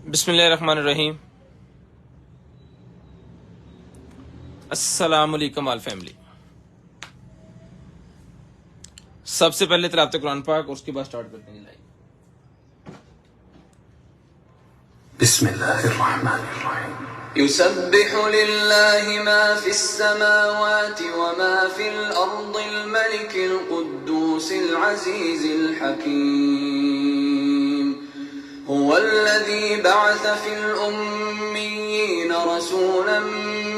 बिस्मिल्लाहिर्रहमानिर्रहीम। अस्सलामुअलैकुम आल फैमिली। सबसे पहले तिलावत कुरान पाक, उसके बाद स्टार्ट करते हैं लाइव। बिस्मिल्लाहिर्रहमानिर्रहीम। युसब्बिहु लिल्लाहि मा फिस समावाति व मा फिल अर्दिल मलिकिल कुद्दूसिल अज़ीज़िल हकीम। हुवल्लज़ी बअस फिल उम्मिय्यीन रसूलन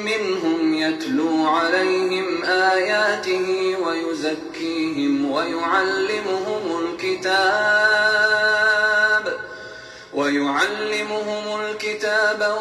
मिनहुम यत्लू अलैहिम आयातिही व युज़क्कीहिम व युअल्लिमुहुमुल किताब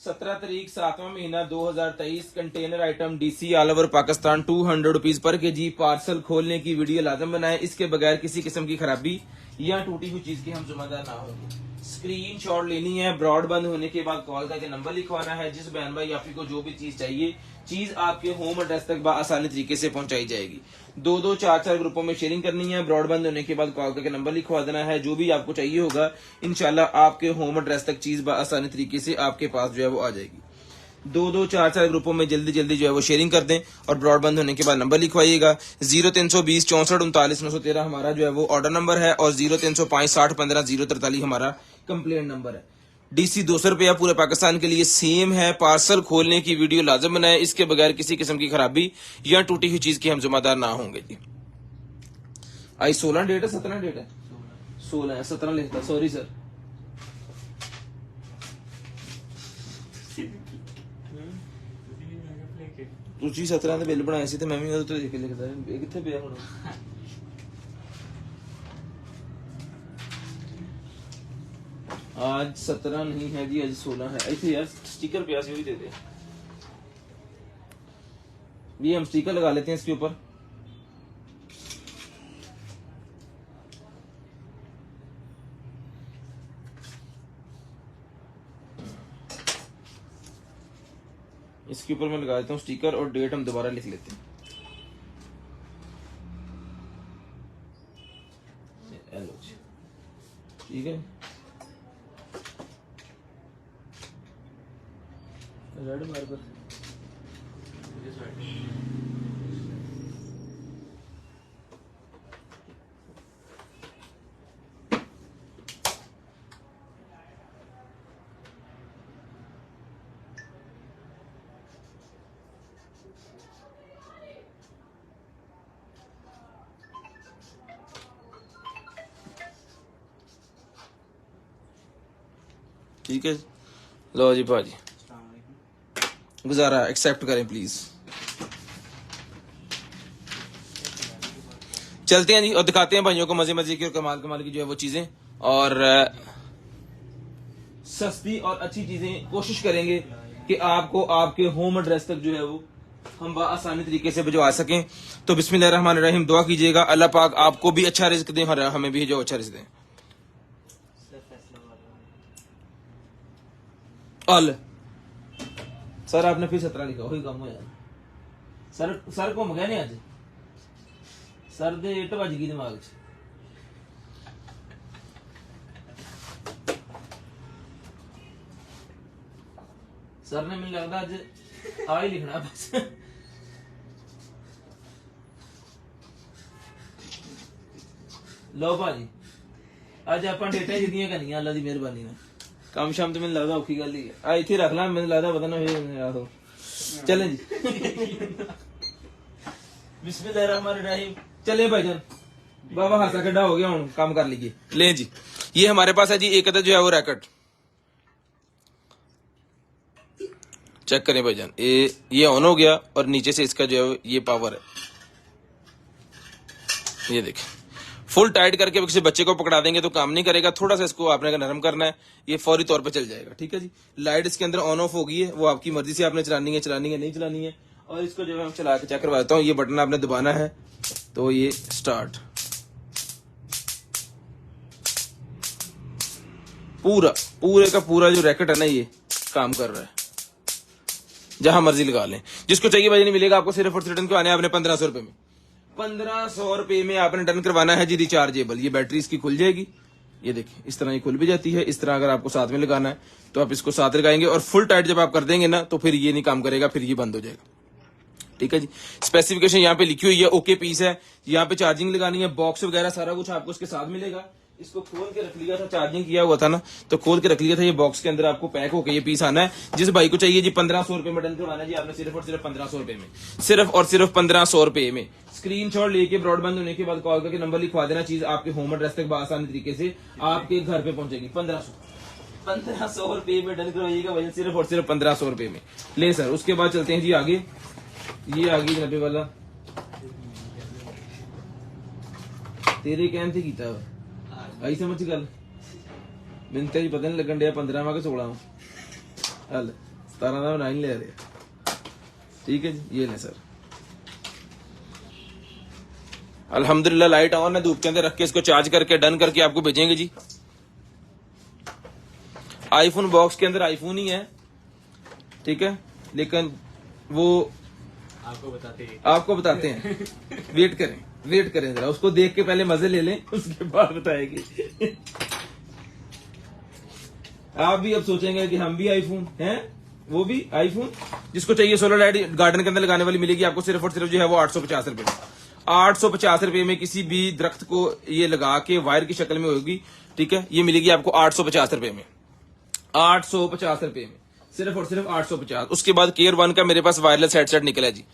17 तारीख 7वां महीना 2023। Container item DC all over Pakistan 200 rupees per KG parcel खोलने की वीडियो लाजम बनाए। इसके बगैर किसी किस्म की खराबी या टूटी हुई चीज के हम जिम्मेदार ना होंगे। स्क्रीन शॉट लेनी है, ब्रॉड बंद होने के बाद कॉल करके नंबर लिखवाना है। जिस बहन भाई आपको जो भी चीज चाहिए, चीज आपके होम एड्रेस तक आसानी तरीके से पहुंचाई जाएगी। 2-2, 4-4 ग्रुपों में शेयरिंग करनी है। ब्रॉड बंद होने के बाद कॉल करके नंबर लिखवा देना है। जो भी आपको चाहिए होगा इंशाल्लाह आपके होम एड्रेस तक चीज आसानी तरीके से आपके पास जो है वो आ जाएगी। 2-2, 4-4 ग्रुपों में जल्दी जल्दी जो है वो शेयरिंग कर दें और ब्रॉडबैंड होने के बाद नंबर लिखवाइएगा। 0320 64 39 913 हमारा जो है वो ऑर्डर नंबर है और 0305 60 15 043 हमारा कंप्लेंट नंबर है। DC 200 रुपया पूरे पाकिस्तान के लिए सेम है। पार्सल खोलने की वीडियो लाजम बनाए, इसके बगैर किसी किस्म की खराबी या टूटी हुई चीज के हम जिम्मेदार ना होंगे। आज 16 डेट है, 17 डेट है, 16 है, 17 लिखता, सॉरी सर। ਤੁਸੀਂ 17 ਦੇ ਬਿੱਲ ਬਣਾਏ ਸੀ ਤੇ ਮੈਂ ਵੀ ਉਹਦੇ ਤੋਂ ਦੇਖ ਕੇ ਲਿਖਦਾ ਇਹ ਕਿੱਥੇ ਪਿਆ ਹੁਣ आज 17 नहीं है जी, आज 16 है। ऐसे यार स्टिकर पे भी दे दे, ये हम स्टिकर लगा लेते हैं इसके ऊपर। इसके ऊपर मैं लगा देता हूँ स्टिकर और डेट हम दोबारा लिख लेते हैं। ठीक है, रेड मार्कर ठीक है। लो जी भाजी, गुजारा एक्सेप्ट करें प्लीज। चलते हैं जी और दिखाते हैं भाइयों को मजे मजे की और कमाल कमाल की जो है वो चीजें, और सस्ती और अच्छी चीजें कोशिश करेंगे कि आपको आपके होम एड्रेस तक जो है वो हम आसानी तरीके से भिजवा सकें। तो बिस्मिल्लाहिर्रहमानिर्रहीम, दुआ कीजिएगा अल्लाह पाक आपको भी अच्छा रिस्क दें और हमें भी जो अच्छा रिस्क दें। अल सर आपने फिर 17 लिखा, वही काम हो यार। सर घूम गया नहीं अज, सर दे इट बज गई दिमाग च। सर ने मैंने लगता अज आ ही लिखना बस। लो भाजी, अज आप डेटा जिदियां करनियां अल्लाह दी मेहरबानी नाल। काम शाम तो मैंने लगता औखी गल ही है, इतने रख ला, मैंने लगता पता ना हो। चलें जी बिस्मिल्लाहिर्रहमानिर्रहीम, चले भाईजान, बाबा हासा खड्डा हो गया, हूं काम कर लीजिए। ले जी, ये हमारे पास है जी एक अदद जो है वो रैकेट, चेक करें भाईजान, ये ऑन हो गया और नीचे से इसका जो है ये पावर है, ये देखें। फुल टाइट करके किसी बच्चे को पकड़ा देंगे तो काम नहीं करेगा, थोड़ा सा इसको आपने अगर नरम करना है ये फौरी तौर पे चल जाएगा। ठीक है जी, लाइट इसके अंदर ऑन ऑफ हो गई है, वो आपकी मर्जी से आपने चलानी है नहीं चलानी है। और इसको जो है मैं चला के चेक करवा देता हूँ, ये बटन आपने दबाना है तो ये स्टार्ट, पूरे का पूरा जो रैकेट है ना ये काम कर रहा है, जहां मर्जी लगा लें। जिसको चाहिए भाई नहीं मिलेगा आपको, सिर्फ और सिर्फ रिटर्न करवाने आपने 1500 रुपए में, 1500 रुपए में आपने डन करवाना है जी रिचार्जेबल। ये बैटरी इसकी खुल जाएगी, ये देखिए इस तरह ये खुल भी जाती है। इस तरह अगर आपको साथ में लगाना है तो आप इसको साथ लगाएंगे और फुल टाइट जब आप कर देंगे ना तो फिर ये नहीं काम करेगा, फिर ये बंद हो जाएगा। ठीक है जी, स्पेसिफिकेशन यहाँ पे लिखी हुई है, ओके पीस है। यहाँ पे चार्जिंग लगानी है, बॉक्स वगैरह सारा कुछ आपको इसके साथ मिलेगा। इसको खोल के रख लिया था, चार्जिंग किया हुआ था ना तो खोल के रख लिया था। ये बॉक्स के अंदर आपको पैक होकर ये पीस आना है। जिस भाई को चाहिए जी 1500 रुपए में डन करवाना है जी आपने, सिर्फ और सिर्फ 1500 रुपए में, सिर्फ और सिर्फ 1500 रुपए में। स्क्रीनशॉट लेके ब्रॉडबैंड होने के बाद कॉल करके नंबर लिखवा देना, चीज आपके होम एड्रेस तक आसानी तरीके से आपके घर पे पहुंचेगी। 1500 रुपए में डन करवाइएगा भाई, सिर्फ और सिर्फ 1500 रुपए में। ले सर, उसके बाद चलते हैं जी आगे। ये आगे 90 वाला तेरे कहन से कीता आई समझ गल, मैंने तो पता नहीं लगन दिया 15 के 16 हल 17 का 9 ले रहे। ठीक है जी, ये ले सर, अल्हम्दुलिल्लाह लाइट ऑन है, धूप के अंदर रख के इसको चार्ज करके डन करके आपको भेजेंगे जी। आईफोन बॉक्स के अंदर आईफोन ही है, ठीक है, लेकिन वो आपको बताते हैं। वेट करें जरा, उसको देख के पहले मजे ले लें, उसके बाद बताएंगे। आप भी अब सोचेंगे कि हम भी आईफोन हैं, वो भी आईफोन। जिसको चाहिए सोलर लाइट गार्डन के अंदर लगाने वाली मिलेगी आपको सिर्फ और सिर्फ जो है वो 850 रुपए में। 850 रुपए में किसी भी दरख्त को ये लगा के वायर की शक्ल में होगी। ठीक है, ये मिलेगी आपको 850 रुपए में, 850 रुपए में, सिर्फ और सिर्फ 850। उसके बाद केयर वन का मेरे पास वायरलेस हेडसेट निकला जी,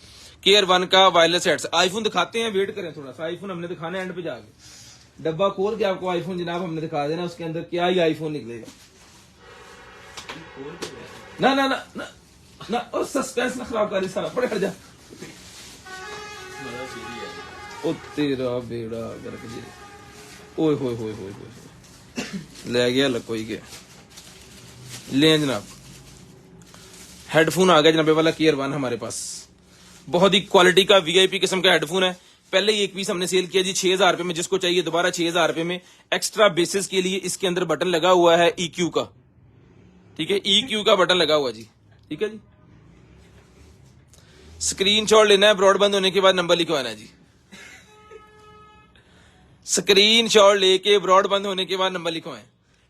केयर वन का वायरलेस हेडसेट। आईफोन दिखाते हैं, वेट करें थोड़ा सा, आईफोन हमने दिखाना है एंड पे जाके। डब्बा खोल के आपको आईफोन जनाब हमने दिखा देना, उसके अंदर क्या ही आईफोन निकलेगा। ना ना ना ना ना, और सस्पेंस ना खराब कर, सारा पड़े हट जा, ओ तेरा बेड़ा गर्क जी, ओए होए होए होए होए, ले गया कोई के। ले जनाब, हेडफोन आ गया जनाबे वाला केयर वन हमारे पास, बहुत ही क्वालिटी का वीआईपी किस्म का हेडफोन है। पहले ही एक पीस हमने सेल किया जी 6,000 रुपए में, जिसको चाहिए दोबारा 6,000 रुपए में। एक्स्ट्रा बेसिस के लिए इसके अंदर बटन लगा हुआ है EQ का, ठीक है, EQ का बटन लगा हुआ जी, ठीक है जी। स्क्रीनशॉट लेना है, ब्रॉडबैंड होने के बाद नंबर लिखवाना है जी। स्क्रीनशॉट लेके ब्रॉडबैंड होने के बाद नंबर लिखवाएं।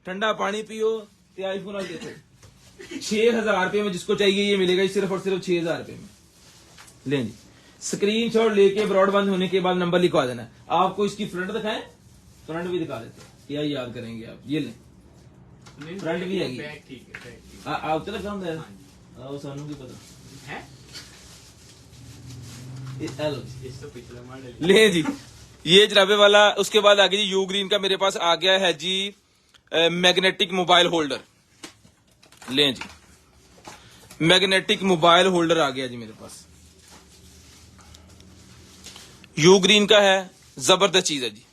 ठंडा पानी पियो ते आईफोन आ देखो। 6,000 रुपए में जिसको चाहिए ये मिलेगा सिर्फ और सिर्फ 6,000 रुपए में। लें जी, स्क्रीनशॉट लेके ब्रॉडबैंड होने के बाद नंबर लिखवा देना है। आपको इसकी फ्रंट दिखाएं, फ्रंट भी दिखा देते हैं, क्या याद करेंगे आप। ये लें, फ्रंट भी है, आप तो लगा आओ सानू भी पता है। ले जी, ये जराबे वाला। उसके बाद आगे जी यू ग्रीन का मेरे पास आ गया है जी मैग्नेटिक मोबाइल होल्डर। लें जी, मैग्नेटिक मोबाइल होल्डर आ गया जी मेरे पास, यू ग्रीन का है, जबरदस्त चीज है जी।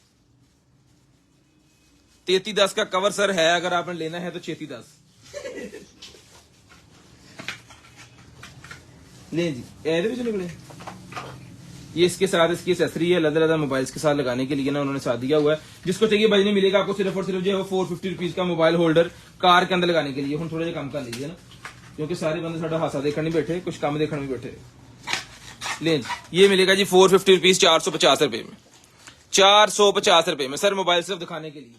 3310 का कवर सर है, अगर आपने लेना है तो 3310 ले जी। ऐसे भी निकले, ये इसके साथ इसकी एक्सेसरी है, लदर मोबाइल्स के साथ लगाने के लिए ना उन्होंने साथ दिया हुआ है। जिसको चाहिए बजने मिलेगा आपको सिर्फ और सिर्फ जो है 450 रुपीज का मोबाइल होल्डर कार के अंदर लगाने के लिए। हम थोड़ा कम कर लीजिए ना, क्योंकि सारे बंदे साडा हासा देखने नहीं बैठे, कुछ कम देखने में बैठे। लें, ये मिलेगा जी 450 रुपीज, 450 रुपए में, 450 रुपए में सर, मोबाइल सिर्फ दिखाने के लिए।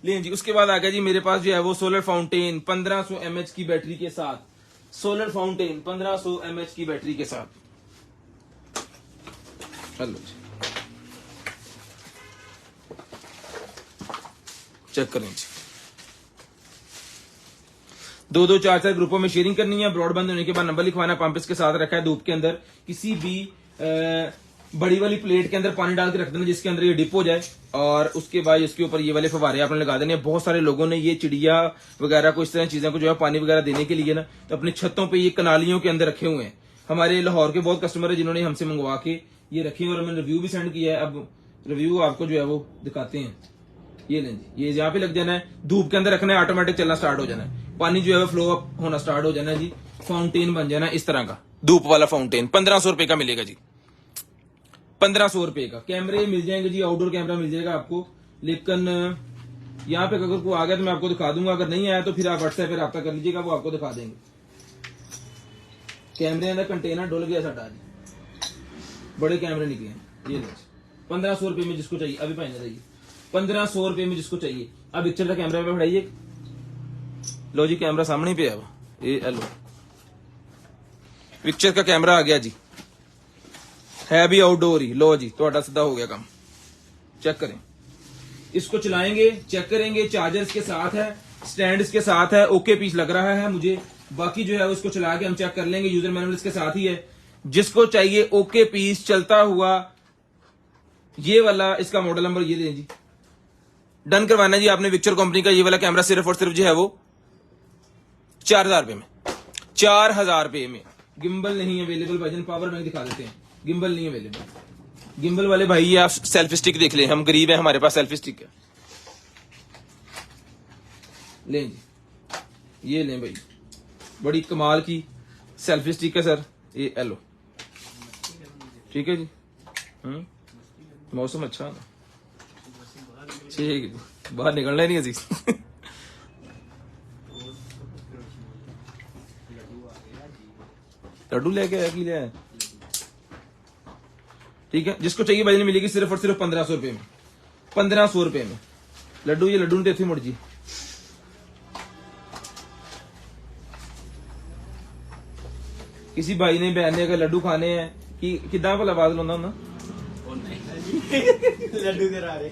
लें जी, उसके बाद आ गया जी मेरे पास जो है वो सोलर फाउंटेन 1500 mAh की बैटरी के साथ, सोलर फाउंटेन 1500 mAh की बैटरी के साथ। हेलो जी, चेक करें जी। 2-2 4-4 ग्रुपों में शेयरिंग करनी है। ब्रॉडबैंड होने के बाद नंबर लिखवाना। पंप इसके साथ रखा है धूप के अंदर, किसी भी बड़ी वाली प्लेट के अंदर पानी डाल के रख देना जिसके अंदर ये डिप हो जाए, और उसके बाद इसके ऊपर ये वाले फवारे आपने लगा देने। बहुत सारे लोगों ने ये चिड़िया वगैरह को, इस तरह चीजों को जो है पानी वगैरह देने के लिए ना, तो अपनी छतों पे ये कनालियों के अंदर रखे हुए हैं। हमारे लाहौर के बहुत कस्टमर है जिन्होंने हमसे मंगवा के ये रखे और हमें रिव्यू भी सेंड किया है। अब रिव्यू आपको जो है वो दिखाते हैं। ये लें जी, ये यहाँ पे लग जाना है, धूप के अंदर रखना है, ऑटोमेटिक चलना स्टार्ट हो जाना है, पानी जो है वो फ्लो अप होना स्टार्ट हो जाना है जी। फाउंटेन बन जाना है इस तरह का, धूप वाला फाउंटेन। 1500 रुपए का मिलेगा जी, 1500 रुपए का। कैमरे मिल जाएंगे जी, आउटडोर कैमरा मिल जाएगा आपको। लेकिन यहाँ पे अगर कोई आ गया तो मैं आपको दिखा दूंगा, अगर नहीं आया तो फिर आप व्हाट्सएप पे रब्ता कर लीजिएगा, वो आपको दिखा देंगे। कैमरे अंदर कंटेनर डुल गया साडा जी, बड़े कैमरे निकले हैं। ये 1500 रुपए में जिसको चाहिए, अभी पहने रहिए, 1500 रुपए में जिसको चाहिए। अब पिक्चर का कैमरा पे बढ़ाइए, लो जी कैमरा सामने पे है, ये लो पिक्चर का कैमरा आ गया जी, है भी आउटडोर ही। लो जी, तो सीधा हो गया काम। चेक करें, इसको चलाएंगे, चेक करेंगे, चार्जर्स के साथ है, स्टैंड के साथ है, ओके पीस लग रहा है मुझे। बाकी जो है उसको चला के हम चेक कर लेंगे, यूजर मैनुअल इसके साथ ही है। जिसको चाहिए ओके पीस चलता हुआ ये वाला, इसका मॉडल नंबर ये दें जी, डन करवाना जी आपने। विक्चर कंपनी का ये वाला कैमरा सिर्फ और सिर्फ जो है वो 4000 रुपए में, 4000 रुपए में। गिम्बल नहीं अवेलेबल, भाईजान पावर बैंक दिखा देते हैं, गिम्बल नहीं अवेलेबल। गिम्बल वाले भाई ये आप सेल्फी स्टिक देख लें, हम गरीब हैं, हमारे पास सेल्फी स्टिक है। लें जी, ये लें भाई, बड़ी कमाल की सेल्फी स्टिक है सर, ये लो, ठीक है जी। मौसम अच्छा है, ठीक है, बाहर निकलना ही नहीं असी। लड्डू लेके आया कि ले आया, ठीक है। जिसको चाहिए भाई मिलेगी सिर्फ और सिर्फ 1500 रुपए में, 1500 रुपए में लड्डू। ये लड्डू ने मुड़ जी, किसी भाई ने बहन ने अगर लड्डू खाने हैं कि किदा भला आवाज लाना होना लड्डू करा रहे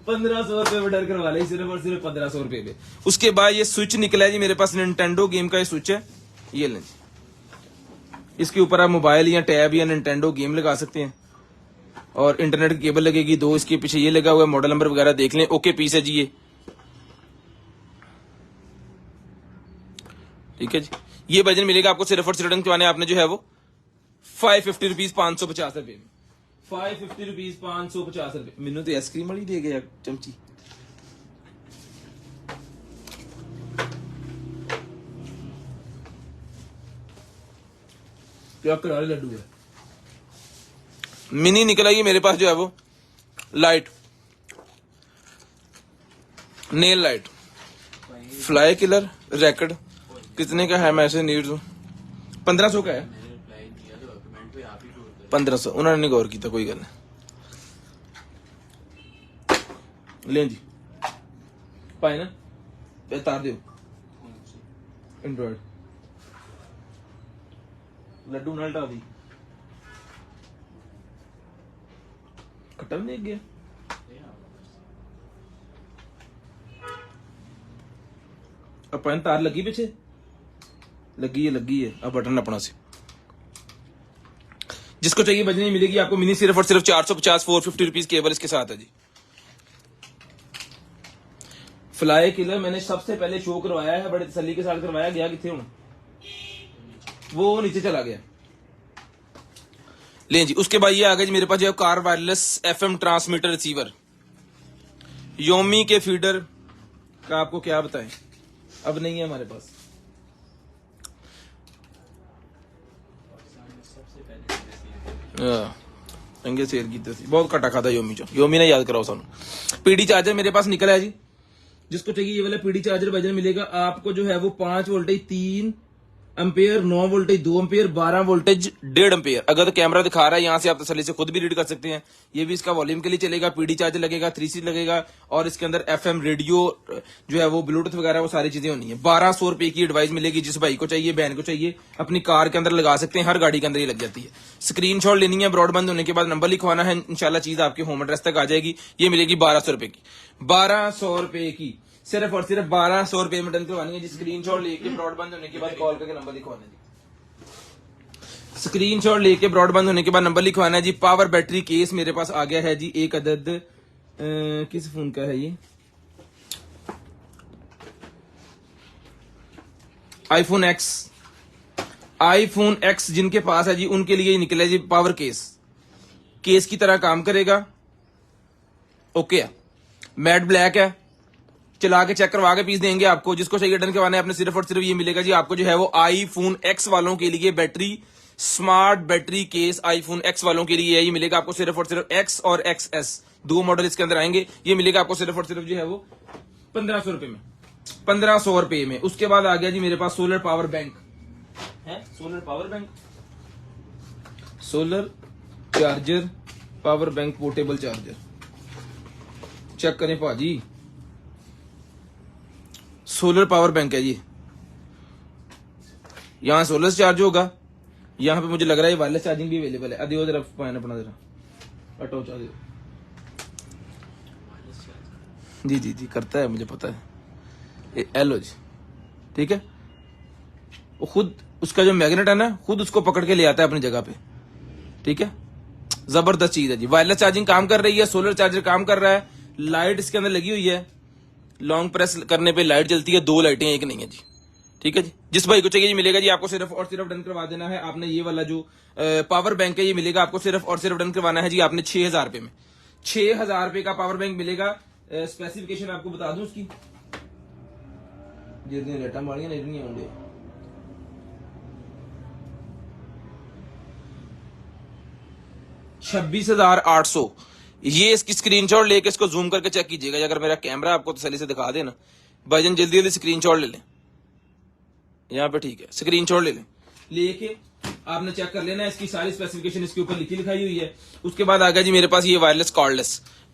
1500 रुपए में डर करवा ले, सिर्फ और सिर्फ 1500 रुपए में। उसके बाद ये स्विच निकला है जी मेरे पास, निंटेंडो गेम का ये स्विच है, ये लें जी। इसके ऊपर आप मोबाइल या टैब या निंटेंडो गेम लगा सकते हैं, और इंटरनेट की केबल लगेगी 2, इसके पीछे ये लगा हुआ है, मॉडल नंबर वगैरह देख लें, ओके पीस है जी ये, ठीक है जी। ये वजन मिलेगा आपको सिर्फ और सिर्फ रिटर्न करवाने आपने जो है वो 550 रुपीज 550 रुपए में 550 रुपीज 550 रुपए मैंने तो आइसक्रीम वाली दे गया चमची क्या करारे लड्डू है मिनी निकला ये मेरे पास जो है वो light nail light fly killer racket कितने का है मैं ऐसे नीड दूं 1500 का है 1500 उन्होंने नहीं गौर किया कोई गल नहीं लें जी पाए ना पे तार दो एंड्रॉइड लड्डू न हटा दी खत्म नहीं गया अपन तार लगी पीछे लगी है अब बटन अपना से जिसको चाहिए बजनी मिलेगी आपको मिनी सिर्फ और सिर्फ 450 450 रुपीज केबल इसके साथ है जी फ्लाई किलर मैंने सबसे पहले शो करवाया है बड़े तसल्ली के साथ करवाया गया किथे हूं वो नीचे चला गया लें जी उसके बाद ये आ गया जी मेरे पास जो car wireless FM transmitter receiver Yomi के फीडर का आपको क्या बताएं अब नहीं है हमारे पास अंगे शेयर की बहुत घटा खाता योमी ने याद कराओ सानू पीडी चार्जर मेरे पास निकला है जी जिसको चाहिए ये वाला पीडी चार्जर वजन मिलेगा आपको जो है वो 5 voltage 3 ampere 9 voltage 2 ampere 12 voltage 1.5 ampere अगर तो कैमरा दिखा रहा है यहाँ से आप तसल्ली से खुद भी रीड कर सकते हैं ये भी इसका वॉल्यूम के लिए चलेगा पीडी चार्जर लगेगा 3C लगेगा और इसके अंदर एफएम रेडियो जो है वो ब्लूटूथ वगैरह वो सारी चीजें होनी है 1200 रुपए की एडवाइस मिलेगी जिस भाई को चाहिए बहन को चाहिए अपनी कार के अंदर लगा सकते हैं हर गाड़ी के अंदर ये लग जाती है स्क्रीनशॉट लेनी है ब्रॉडबैंड होने के बाद नंबर लिखवाना है इंशाल्लाह चीज आपके होम एड्रेस तक आ जाएगी ये मिलेगी 1200 रुपए की 1200 रुपए की सिर्फ और सिर्फ 1200 रुपए में डन करवानी है जी स्क्रीनशॉट लेके ब्रॉडबैंड होने के बाद कॉल करके नंबर लिखवाना है स्क्रीनशॉट लेके ब्रॉडबैंड होने के बाद नंबर लिखवाना है जी पावर बैटरी केस मेरे पास आ गया है जी एक अदद किस फोन का है ये आईफोन एक्स जिनके पास है जी उनके लिए निकला जी पावर केस की तरह काम करेगा ओके है मैट ब्लैक है चला के चेक करवा के पीस देंगे आपको जिसको चाहिए डन करवाना है अपने सिर्फ और सिर्फ ये मिलेगा जी आपको जो है वो आईफोन एक्स वालों के लिए battery smart battery case iPhone x वालों के लिए ये मिलेगा आपको सिर्फ और सिर्फ एक्स और XS दो मॉडल इसके अंदर आएंगे ये मिलेगा आपको सिर्फ और सिर्फ जो है वो 1500 रुपए में 1500 रुपए में उसके बाद आ गया जी मेरे पास सोलर पावर बैंक है solar charger power bank portable charger check करें भाजी सोलर पावर बैंक है ये यहां सोलर चार्ज होगा यहां पे मुझे लग रहा है वायरलेस चार्जिंग भी अवेलेबल है अदियो जरा पॉइंट अपना जरा हटो चार्ज जी करता है मुझे पता है एलो जी ठीक है वो खुद उसका जो मैग्नेट है ना खुद उसको पकड़ के ले आता है अपनी जगह पे ठीक है जबरदस्त चीज है जी वायरलेस चार्जिंग काम कर रही है सोलर चार्जर काम कर रहा है लाइट इसके अंदर लगी हुई है लॉन्ग प्रेस करने पे लाइट जलती है 2 लाइटें एक नहीं है जी ठीक है जी जिस भाई को चाहिए जी मिलेगा जी आपको सिर्फ और सिर्फ डन करवा देना है आपने ये वाला जो पावर बैंक है ये मिलेगा आपको सिर्फ और सिर्फ डन करवाना है जी आपने 6000 रुपए में 6000 रुपए का पावर बैंक मिलेगा स्पेसिफिकेशन आपको बता दूं उसकी जितनी रेटा मारियां नहीं होंगे 26,800 ये इसकी स्क्रीनशॉट लेके इसको जूम करके चेक कीजिएगा अगर मेरा कैमरा आपको तसल्ली से दिखा देना भाईजान जल्दी जल्दी स्क्रीनशॉट ले लें यहाँ पे ठीक है स्क्रीनशॉट ले लें लेके आपने चेक कर लेना इसकी सारी स्पेसिफिकेशन इसके ऊपर लिखी लिखाई हुई है उसके बाद आ गया जी मेरे पास ये वायरलेस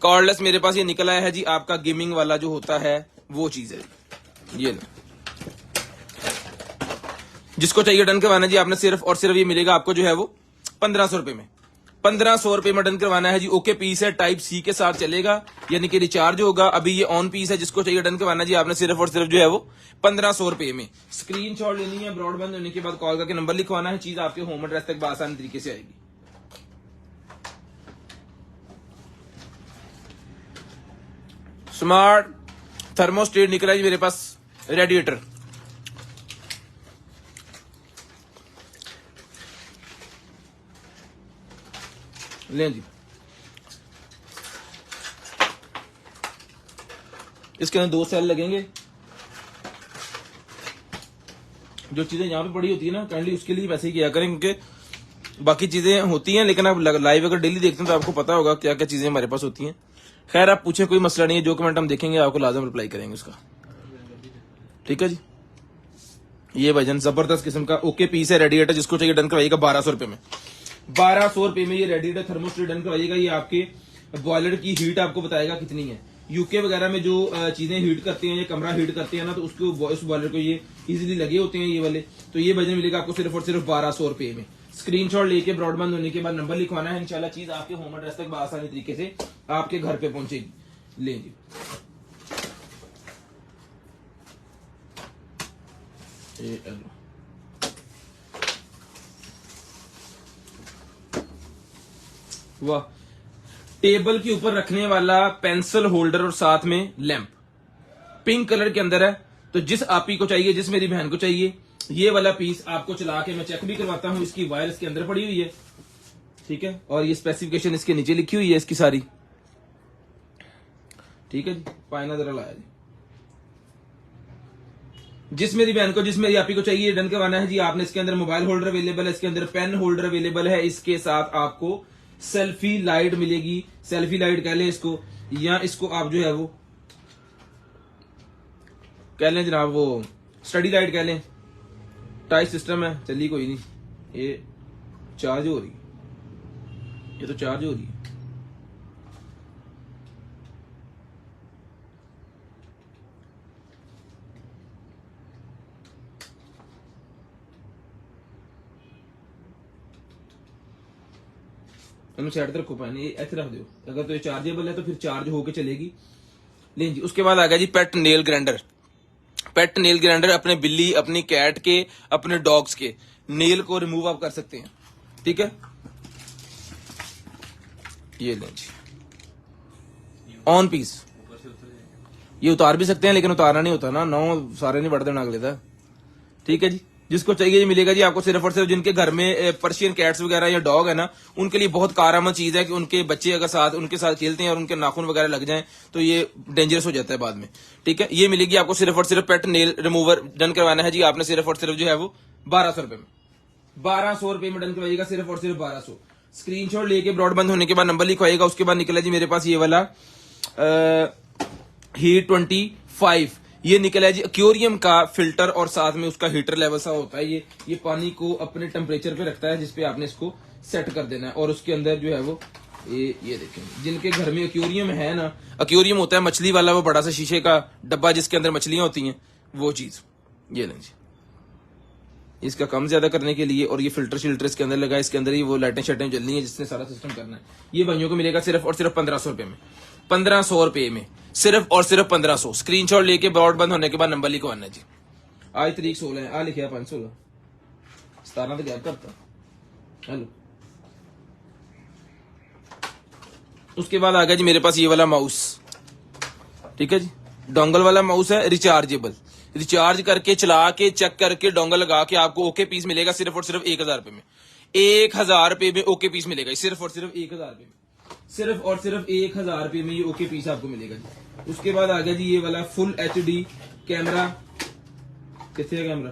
कॉर्डलेस मेरे पास ये निकल आया है जी आपका गेमिंग वाला जो होता है वो चीज है ये जिसको चाहिए डन करवाना जी आपने सिर्फ और सिर्फ ये मिलेगा आपको जो है वो 1500 रुपए में 1500 रुपए में डन करवाना है जी ओके पीस है टाइप सी के साथ चलेगा यानी कि रिचार्ज होगा अभी ये ऑन पीस है जिसको चाहिए डन करवाना जी आपने सिर्फ और सिर्फ जो है वो 1500 रुपए में स्क्रीनशॉट लेनी है ब्रॉडबैंड होने के बाद कॉल करके नंबर लिखवाना है चीज आपके होम एड्रेस तक आसान तरीके से आएगी स्मार्ट थर्मोस्टेट निकला जी मेरे पास रेडिएटर लें जी, इसके अंदर 2 सेल लगेंगे। जो चीजें यहाँ पे पड़ी होती है ना, काइंडली उसके लिए वैसे ही किया करें, क्योंकि बाकी चीजें होती हैं, लेकिन आप लाइव अगर डेली देखते हैं तो आपको पता होगा क्या क्या चीजें हमारे पास होती हैं। खैर आप पूछे, कोई मसला नहीं है, जो कमेंट हम देखेंगे आपको लाजम रिप्लाई करेंगे उसका। ठीक है जी, ये भाईजान जबरदस्त किस्म का ओके पीस है, रेडिएटर जिसको चाहिए डन करवाइएगा 1200 रुपए में। 1200 रुपए में ये रेडिएटर थर्मोस्टेट डन करवाइएगा। ये आपके बॉयलर की हीट आपको बताएगा कितनी है। यूके वगैरह में जो चीजें हीट करते हैं या कमरा हीट करते हैं ना, तो उसको उस बॉयलर को ये इजीली लगे होते हैं ये वाले। तो ये वजन मिलेगा आपको सिर्फ और सिर्फ 1200 रुपए में। स्क्रीनशॉट लेके ब्रॉडबैंड होने के बाद नंबर लिखवाना है, इंशाल्लाह चीज आपके होम एड्रेस तक आसानी तरीके से आपके घर पे पहुंचेगी। ले जी, वाह, टेबल के ऊपर रखने वाला पेंसिल होल्डर और साथ में लैंप पिंक कलर के अंदर है। तो जिस आपी को चाहिए, जिस मेरी बहन को चाहिए, ये वाला पीस आपको चला के मैं चेक भी करवाता हूं। इसकी वायर इसके अंदर पड़ी हुई है, ठीक है, और ये स्पेसिफिकेशन इसके नीचे लिखी हुई है इसकी सारी। ठीक है जी, पायना जरा लाया जी। जिस मेरी बहन को, जिस मेरी आपी को चाहिए डन करवाना है जी आपने। इसके अंदर मोबाइल होल्डर अवेलेबल है, इसके अंदर पेन होल्डर अवेलेबल है, इसके साथ आपको सेल्फी लाइट मिलेगी। सेल्फी लाइट कह लें इसको, या इसको आप जो है वो कह लें जनाब, वो स्टडी लाइट कह लें। टच सिस्टम है, चलिए कोई नहीं, ये चार्ज हो रही, ये तो चार्ज हो रही है। साइड तक रखो, पानी ऐसे रख दो। अगर तो ये चार्जेबल है तो फिर चार्ज होके चलेगी। लें जी, उसके बाद आ गया जी पेट नेल ग्राइंडर। पेट नेल ग्राइंडर अपने बिल्ली, अपनी कैट के, अपने डॉग्स के नेल को रिमूव आप कर सकते हैं। ठीक है, ये लें जी, ऑन पीस। ये उतार भी सकते हैं, लेकिन उतारना नहीं होता ना, 9 सारे नहीं बढ़ते नाग लेता। ठीक है जी, जिसको चाहिए ये मिलेगा जी आपको सिर्फ और सिर्फ। जिनके घर में पर्शियन कैट्स वगैरह या डॉग है ना, उनके लिए बहुत कारआमद चीज है कि उनके बच्चे अगर उनके साथ खेलते हैं और उनके नाखून वगैरह लग जाएं तो ये डेंजरस हो जाता है बाद में। ठीक है, ये मिलेगी आपको सिर्फ और सिर्फ। पेट नेल रिमूवर डन करवाना है जी आपने सिर्फ और सिर्फ जो है वो 1200 रुपए में। 1200 रुपए में डन करवाइएगा सिर्फ और सिर्फ 1200। स्क्रीनशॉट लेके ब्रॉडबैंड होने के बाद नंबर लिखवाइएगा। उसके बाद निकला जी मेरे पास ये वाला हीट 25, ये निकला है जी एक्वेरियम का फिल्टर और साथ में उसका हीटर लेवल सा होता है। ये पानी को अपने टेम्परेचर पे रखता है, जिसपे आपने इसको सेट कर देना है। और उसके अंदर जो है वो ये देखें, जिनके घर में एक्वेरियम है ना, एक्वेरियम होता है मछली वाला, वो बड़ा सा शीशे का डब्बा जिसके अंदर मछलियां होती हैं, वो चीज ये लें जी। इसका कम ज्यादा करने के लिए, और ये फिल्टर शिल्टर इसके अंदर लगा, इसके अंदर ही वो लाइटें शटें जलनी है जिसने सारा सिस्टम करना है। ये भाइयों को मिलेगा सिर्फ और सिर्फ 1500 रुपए में। 1500 रुपए में सिर्फ और सिर्फ 1500। स्क्रीनशॉट लेके ब्रॉड बंद होने के बाद नंबर लिखवाना जी। आज तारीख 16 है, आ लिखा 516 17 तो गैप करता। हेलो, उसके बाद आ गया जी मेरे पास ये वाला माउस। ठीक है जी, डोंगल वाला माउस है, रिचार्जेबल। रिचार्ज करके चला के चेक करके डोंगल लगा के आपको ओके पीस मिलेगा सिर्फ और सिर्फ 1000 रुपए में। 1000 रुपए में ओके पीस मिलेगा सिर्फ और सिर्फ 1000 रुपए में। सिर्फ और सिर्फ 1000 रुपए में ये ओके पीस आपको मिलेगा जी। उसके बाद आ गया जी ये वाला फुल HD कैमरा। कितने है कैमरा?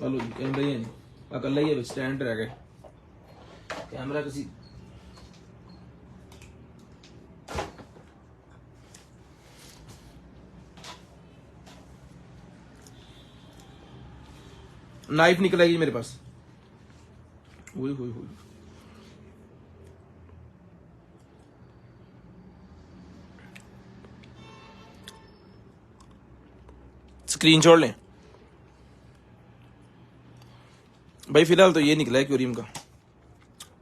हेलो जी, कैमरा ही है नहीं, अकल ही है, स्टैंड रह गए कैमरा किसी। नाइफ निकल आएगी मेरे पास। हुई स्क्रीनशॉट लें भाई। फिलहाल तो ये निकला है एक्वेरियम का।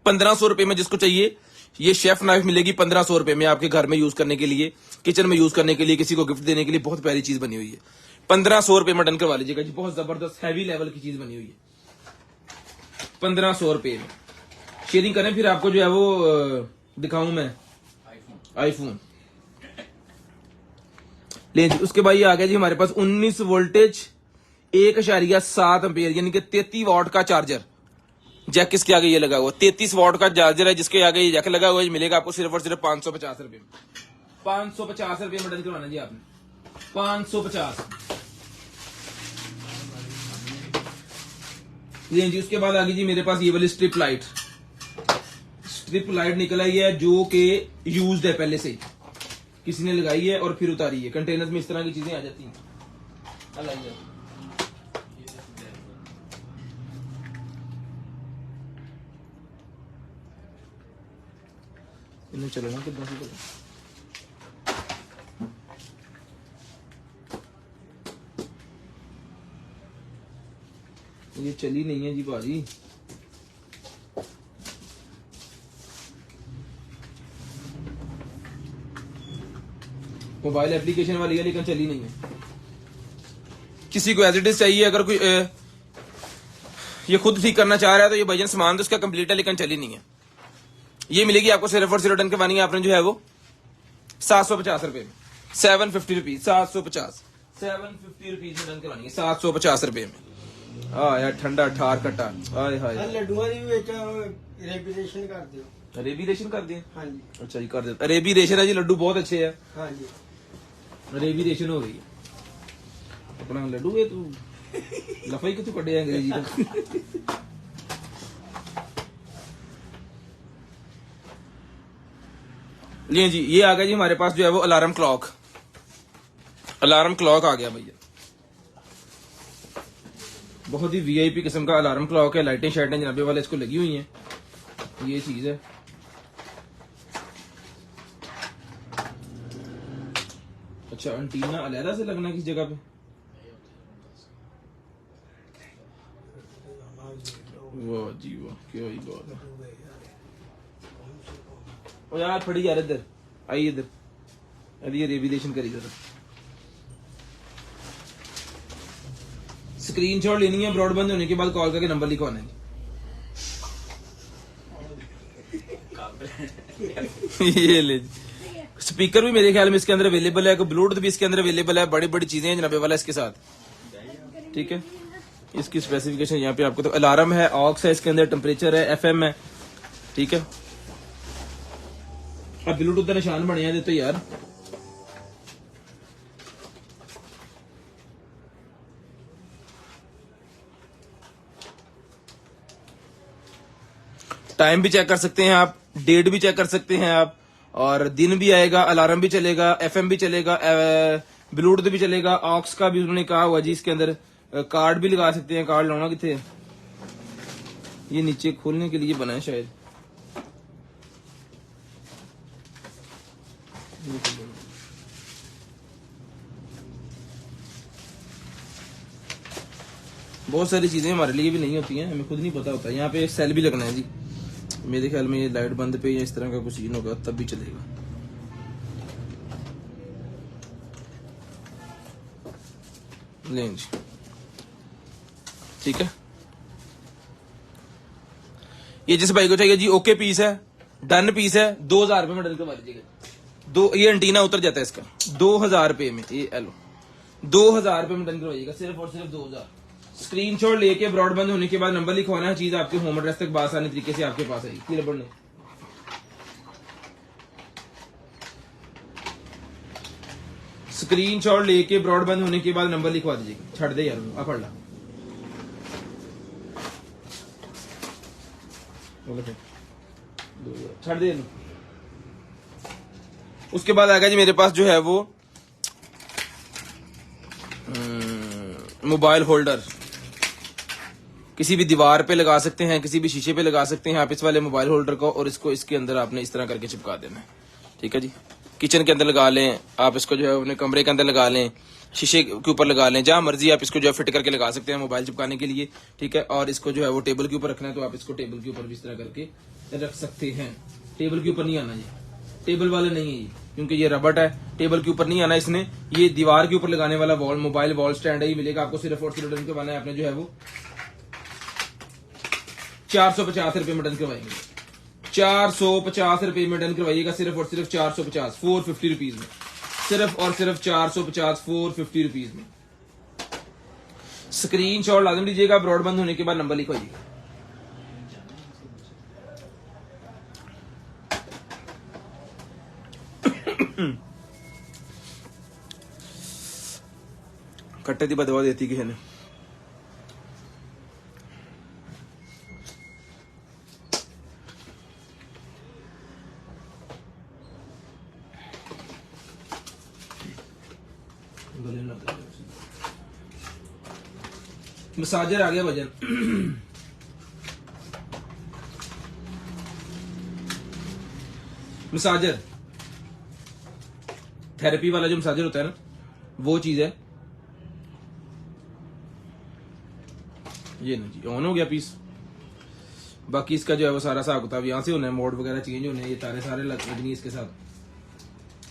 1500 रुपए में जिसको चाहिए ये शेफ नाइफ मिलेगी 1500 रुपए में, आपके घर में यूज करने के लिए, किचन में यूज करने के लिए, किसी को गिफ्ट देने के लिए बहुत प्यारी चीज बनी हुई है। 1500 रुपए में डन करवा लीजिएगा जी, बहुत जबरदस्त हैवी लेवल की चीज बनी हुई है 1500 रुपए में। शेयरिंग करें फिर आपको जो है वो दिखाऊं मैं आईफोन। ले जी, उसके बाद ये आ गया जी हमारे पास 19 वोल्टेज 1.7 एम्पियर यानी कि 33 वाट का चार्जर। जैक किसके आगे ये लगा हुआ 33 वॉट का चार्जर है जिसके आगे ये जैक लगा हुआ है, मिलेगा आपको सिर्फ और सिर्फ 550 रुपए में। 550 रुपए में डन करवाना जी आपने, 550। ये जी उसके बाद आ गई जी मेरे पास ये वाली स्ट्रिप लाइट निकल आई है जो कि यूज्ड है, पहले से ही किसी ने लगाई है और फिर उतारी है। कंटेनर में इस तरह की चीजें आ जाती हैं। इन्हें चलना कितना से ये चली नहीं है जी भाजी, मोबाइल एप्लीकेशन वाली है लेकिन चली नहीं है। किसी को एज इट इज चाहिए, अगर कोई ये खुद ठीक करना चाह रहा है तो ये भजन सामान तो उसका कंप्लीट है लेकिन चली नहीं है। ये मिलेगी आपको सिर्फ और सिर्फ डन करवानी है आपने जो है वो 750 रुपए में, 750 रुपीज, 750 रुपीज में डन करवानी है, 750 रुपए में। यार ठंडा ठार कट्टा आए हाय। ਲੱਡੂਆਂ ਦੀ ਵੀ ਵਿੱਚ ਰੈਗੂਲੇਸ਼ਨ ਕਰ ਦਿਓ। अरेबी रेशन कर दिए? हाँ जी अच्छा जी कर देते। अरेबी रेशन है जी, लड्डू बहुत अच्छे है। हाँ जी अरेबी रेशन हो गई है अपना लड्डू है तू लफाई कि तू कटे अंग्रेजी का। लिए जी ये आ गया जी हमारे पास जो है वो अलार्म क्लॉक आ गया भैया। बहुत ही वीआईपी किस्म का अलार्म क्लॉक है, लाइटें शाइटें जनाबे वाले इसको लगी हुई हैं, ये चीज है। अच्छा एंटीना अलहदा से लगना किस जगह पे? वाह जी वाह, क्या ही बात है। ओ यार फड़ी यार इधर आई, इधर अभी ये रेविलेशन करी जरा। स्क्रीनशॉट लेनी है, ब्रॉडबैंड होने के बाद कॉल करके नंबर लिखवाना है। ये ले स्पीकर भी मेरे ख्याल में इसके अंदर अवेलेबल है, ब्लूटूथ भी इसके अंदर अवेलेबल है, बड़ी बड़ी चीजें हैं जनाबे वाला इसके साथ। ठीक है, इसकी स्पेसिफिकेशन यहाँ पे आपको तो अलार्म है, ऑक्स है इसके अंदर, टेम्परेचर है, एफएम है। ठीक है, अब ब्लूटूथ का निशान बने हैं तो यार टाइम भी चेक कर सकते हैं आप, डेट भी चेक कर सकते हैं आप, और दिन भी आएगा, अलार्म भी चलेगा, एफएम भी चलेगा, ब्लूटूथ भी चलेगा, ऑक्स का भी उन्होंने कहा हुआ जी इसके अंदर कार्ड भी लगा सकते हैं। कार्ड लाना कितने, ये नीचे खोलने के लिए बना है शायद। बहुत सारी चीजें हमारे लिए भी नहीं होती हैं, हमें खुद नहीं पता होता। यहाँ पे सेल भी लगना है जी, मेरे ख्याल में ये लाइट बंद पे या इस तरह का कुछ सीन होगा तब भी चलेगा। लें जी, ठीक है। ये जिस भाई को चाहिए जी ओके पीस है, डन पीस है, 2000 रुपए में डन करवा लीजिएगा। दो ये एंटीना उतर जाता है इसका 2000 रुपए में, ये एलो 2000 रुपए में डन करवाइएगा, सिर्फ और सिर्फ 2000। स्क्रीनशॉट लेके ब्रॉडबैंड होने के बाद नंबर लिखवाना है, चीज आपके होम एड्रेस तक आसानी तरीके से आपके पास आएगी। की रबड़ ने स्क्रीनशॉट लेके ब्रॉडबैंड होने के बाद नंबर लिखवा दीजिएगा। छड़ दे यार, आप पढ़ ला छड़ दे। उसके बाद आ गया जी मेरे पास जो है वो मोबाइल होल्डर, किसी भी दीवार पे लगा सकते हैं, किसी भी शीशे पे लगा सकते हैं आप इस वाले मोबाइल होल्डर को, और इसको इसके अंदर आपने इस तरह करके चिपका देना है। ठीक है जी, किचन के अंदर लगा लें आप इसको, जो है अपने कमरे के अंदर लगा लें, शीशे के ऊपर लगा लें, जहां मर्जी आप इसको जो है फिट करके लगा सकते हैं मोबाइल चिपकाने के लिए। ठीक है, और इसको जो है वो टेबल के ऊपर रखना है तो आप इसको टेबल के ऊपर भी इस तरह करके रख सकते हैं। टेबल के ऊपर नहीं आना जी, टेबल वाले नहीं है ये, क्योंकि ये रबड़ है, टेबल के ऊपर नहीं आना इसने। ये दीवार के ऊपर लगाने वाला वॉल मोबाइल वॉल स्टैंड है, ये मिलेगा आपको सिर्फ और सिर्फ डन करवाना है आपने जो है वो 450 रुपए में डन करवाएंगे। 450 रुपए में डन करवाइएगा, सिर्फ और सिर्फ 450, 450 रुपीज में, सिर्फ और सिर्फ 450, 450 रुपीज में। स्क्रीनशॉट लाजम लीजिएगा, ब्रॉडबैंड होने के बाद नंबर लिखवाइएगा। खट्टे की बदवा देती किसी ने। मसाजर आ गया वजन। मसाजर थेरेपी वाला जो मसाजर होता है ना, वो चीज है। ये ना जी ऑन हो गया पीस। बाकी इसका जो है वो सारा हिसाब किताब यहाँ से होना है, मोड वगैरह चेंज होने हैं, ये तारे सारे लगनी इसके साथ।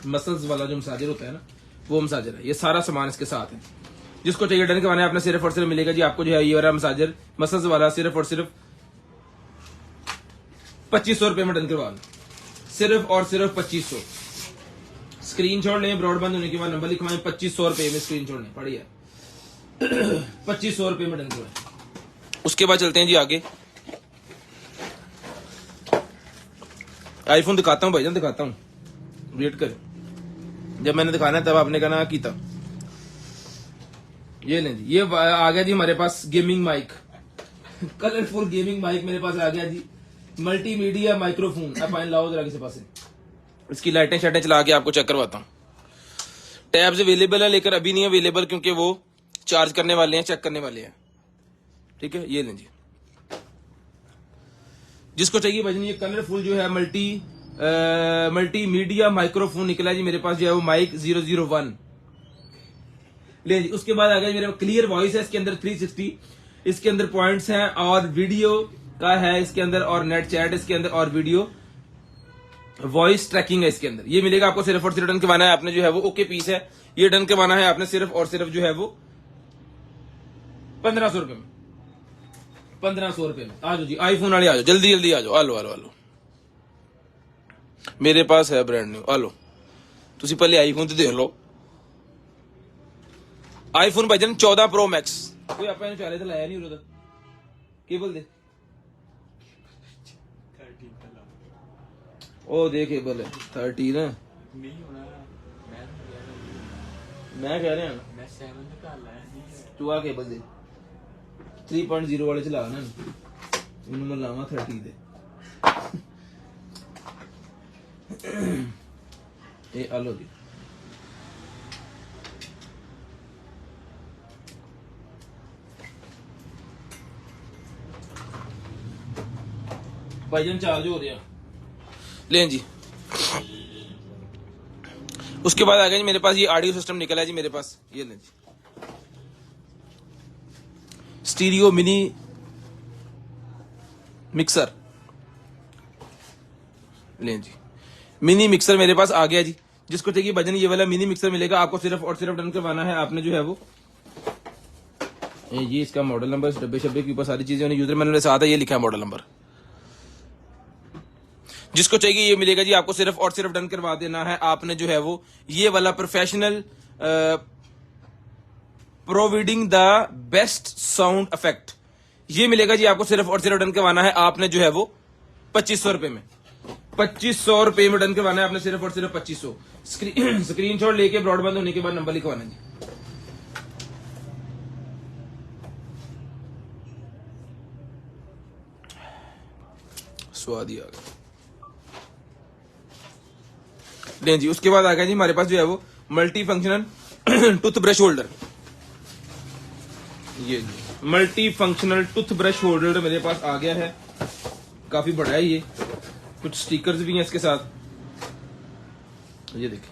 मसल्स वाला जो मसाजर होता है ना, वो मसाजर है। ये सारा सामान इसके साथ है। जिसको चाहिए डन करवाना है आपने सिर्फ और सिर्फ मिलेगा जी आपको जो है ये वाला मसाजर मसल्स वाला सिर्फ और सिर्फ 2500 रुपए में डन करवाना। सिर्फ और सिर्फ 2500। स्क्रीनशॉट लें, ब्रॉडबैंड होने के बाद नंबर लिखवाएं, 2500 रुपए में स्क्रीनशॉट लें, पढ़िए 2500 रुपए में डन करवाएं। उसके बाद चलते हैं जी आगे। आईफोन दिखाता हूं भाईजान, दिखाता हूं, वेट करें। जब मैंने दिखाना है तब आपने कहना कीता। ये लें जी, ये आ गया जी हमारे पास gaming mic. Colourful gaming mic मेरे पास आ गया जी। Multimedia microphone. अब फाइन लाओ जरा किसी पास। इसकी लाइटें शाइटें चला के आपको चेक करवाता हूँ। टैब्स अवेलेबल है, लेकर अभी नहीं अवेलेबल क्योंकि वो चार्ज करने वाले हैं, चेक करने वाले हैं। ठीक है, ये लें जी। जिसको चाहिए भजन, ये कलरफुल जो है मल्टीमीडिया माइक्रोफोन निकला जी मेरे पास जो है वो माइक 001 ले जी। उसके बाद आ गया मेरे क्लियर वॉइस है इसके अंदर 360। इसके अंदर पॉइंट्स हैं और वीडियो का है इसके अंदर, और नेट चैट इसके अंदर, और वीडियो वॉइस ट्रैकिंग है इसके अंदर। ये मिलेगा आपको सिर्फ और सिर्फ डन करवाना है आपने जो है वो ओके पीस है। ये डन करवाना है आपने सिर्फ और सिर्फ जो है वो 1500 रुपए में। 1500 रुपए में आ जाओ जी। आईफोन वाले आ जाओ, जल्दी जल्दी आ जाओ। आलो आलो आलो, मेरे पास है ब्रांड न्यू। आलो तुसी पहले आईफोन तो देख लो। आईफोन भाईजान 14 प्रो मैक्स। कोई आप चाले तो लाया नहीं उधर केबल दे। ओ दे केबल है 13 है। मैं कह रहा तू आ केबल दे 3.0 वाले चला ना, इन्होंने मैं लावा 30 दे। ए आलो जी। भाईजान चार्ज हो रहा लें जी। उसके बाद आ गया जी मेरे पास ये ऑडियो सिस्टम निकला है जी मेरे पास। ये लें जी, स्टीरियो मिनी मिक्सर। लें जी, मिनी मिक्सर मेरे पास आ गया जी। जिसको चाहिए भजन ये वाला मिनी मिक्सर मिलेगा आपको सिर्फ और सिर्फ डन करवाना है आपने जो है वो ये इसका मॉडल नंबर, इस डब्बे शब्बे के ऊपर सारी चीजें यूजर मैनुअल साथ है, ये लिखा है मॉडल नंबर। जिसको चाहिए ये मिलेगा जी आपको सिर्फ और सिर्फ डन करवा देना है आपने जो है वो ये वाला professional providing the best sound effect. ये मिलेगा जी आपको सिर्फ और सिर्फ डन करवाना है आपने जो है वो 2500 रुपए में। 2500 रुपए में डन करवाना है आपने सिर्फ और सिर्फ 2500। स्क्रीनशॉट लेके ब्रॉडबैंड होने के बाद नंबर लिखवाना जी। स्वाद ही आ गया। लें जी, उसके बाद आ गया जी हमारे पास जो है वो multifunctional toothbrush holder. ये multifunctional toothbrush holder मेरे पास आ गया है। काफी बड़ा है ये, कुछ स्टिकर्स भी हैं इसके साथ। ये देखिए,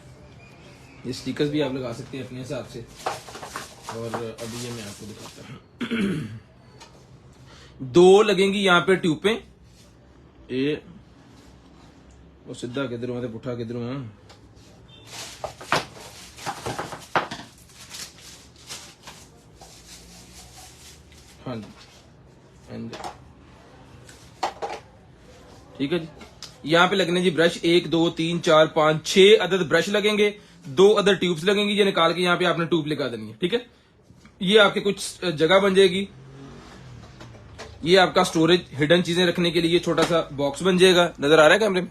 ये स्टिकर्स भी आप लगा सकते हैं अपने हिसाब से। और अभी ये मैं आपको दिखाता हूँ। 2 लगेंगी यहाँ पे ट्यूबें। ये वो सीधा किधरों है, पुठा किधरों है। हाँ जी, ठीक है जी। यहाँ पे लगने जी ब्रश 1 2 3 4 5 6 अदद ब्रश लगेंगे। 2 अदर ट्यूब्स लगेंगी। ये निकाल के यहाँ पे आपने ट्यूब लगा देनी है। ठीक है, ये आपके कुछ जगह बन जाएगी। ये आपका स्टोरेज हिडन चीजें रखने के लिए छोटा सा बॉक्स बन जाएगा। नजर आ रहा है कैमरे में?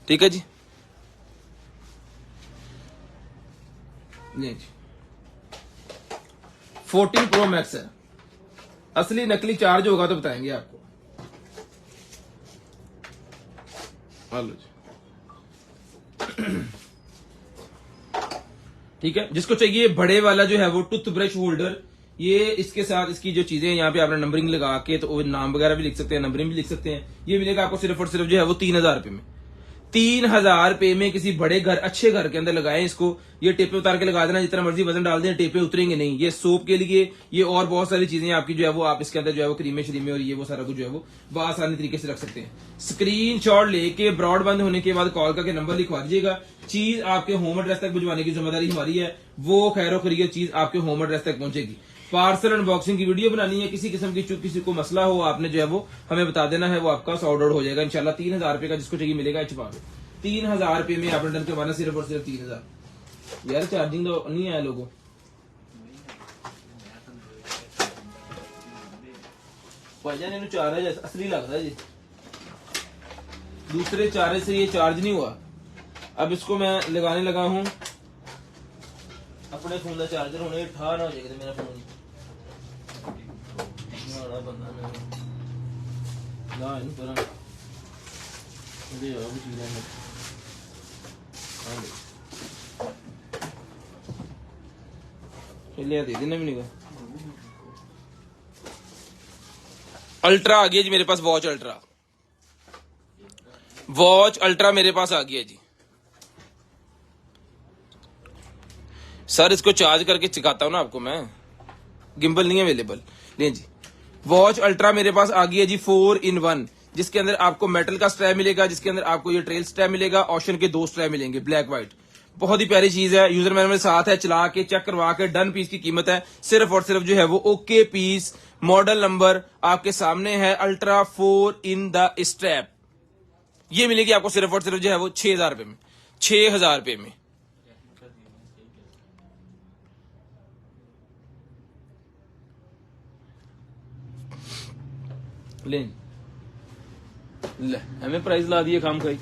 ठीक है जी। जी 14 प्रो मैक्स है, असली नकली चार्ज होगा तो बताएंगे आपको। हेलो जी ठीक है, जिसको चाहिए बड़े वाला जो है वो टूथब्रश होल्डर, ये इसके साथ इसकी जो चीजें यहाँ पे आपने नंबरिंग लगा के तो वो नाम वगैरह भी लिख सकते हैं, नंबरिंग भी लिख सकते हैं। ये मिलेगा आपको सिर्फ और सिर्फ जो है वो 3000 रुपए में। 3000 रुपए में किसी बड़े घर अच्छे घर के अंदर लगाएं इसको। ये टेपे उतार के लगा देना, जितना मर्जी वजन डाल दें टेपे उतरेंगे नहीं। ये सोप के लिए ये और बहुत सारी चीजें आपकी जो है वो आप इसके अंदर जो है वो क्रीमे श्रीमे और ये वो सारा कुछ जो है वो आसानी तरीके से रख सकते हैं। स्क्रीनशॉट लेके ब्रॉडबैंड होने के बाद कॉल करके नंबर लिखवा दीजिएगा। चीज आपके होम एड्रेस तक भिजवाने की जिम्मेदारी हमारी है, वो खैरो खैरियत चीज आपके होम एड्रेस तक पहुंचेगी। पार्सल अनबॉक्सिंग की वीडियो बनानी है, किसी किस्म की किसी को मसला हो आपने जो है वो हमें बता देना है, वो आपका सॉर्ट आउट हो जाएगा इंशाल्लाह। 3000 रुपए का जिसको चाहिए मिलेगा। छुपा 3000 रुपए में आपने डन करवाना सिर्फ और सिर्फ 3000। यार चार्जिंग तो नहीं आया लोगों भाईजान, इन्हें चार्ज है असली लगता है जी, दूसरे चार्ज से ये चार्ज नहीं हुआ। अब इसको मैं लगाने लगा हूं, अपने फोन का चार्जर होने ठा ना हो जाएगा मेरा फोन बंदा ना इन पर चलिए दे देना भी नहीं। अल्ट्रा आ गया जी मेरे पास, वॉच अल्ट्रा, वॉच अल्ट्रा मेरे पास आ गया जी। सर इसको चार्ज करके सिखाता हूं ना आपको मैं, गिम्बल नहीं अवेलेबल। ले जी वॉच अल्ट्रा मेरे पास आ गई है जी 4-in-1, जिसके अंदर आपको मेटल का स्ट्रैप मिलेगा, जिसके अंदर आपको ये ट्रेल स्ट्रैप मिलेगा, ओशन के 2 स्ट्रैप मिलेंगे ब्लैक व्हाइट। बहुत ही प्यारी चीज है, यूजर मैनुअल साथ है, चला के चेक करवा के डन पीस की कीमत है सिर्फ और सिर्फ जो है वो ओके पीस। मॉडल नंबर आपके सामने है, अल्ट्रा 4-in-the स्ट्रैप। ये मिलेगी आपको सिर्फ और सिर्फ जो है वो 6000 रुपए में, 6000 रुपए में। ले हमें प्राइस ला दिए खाम खाई।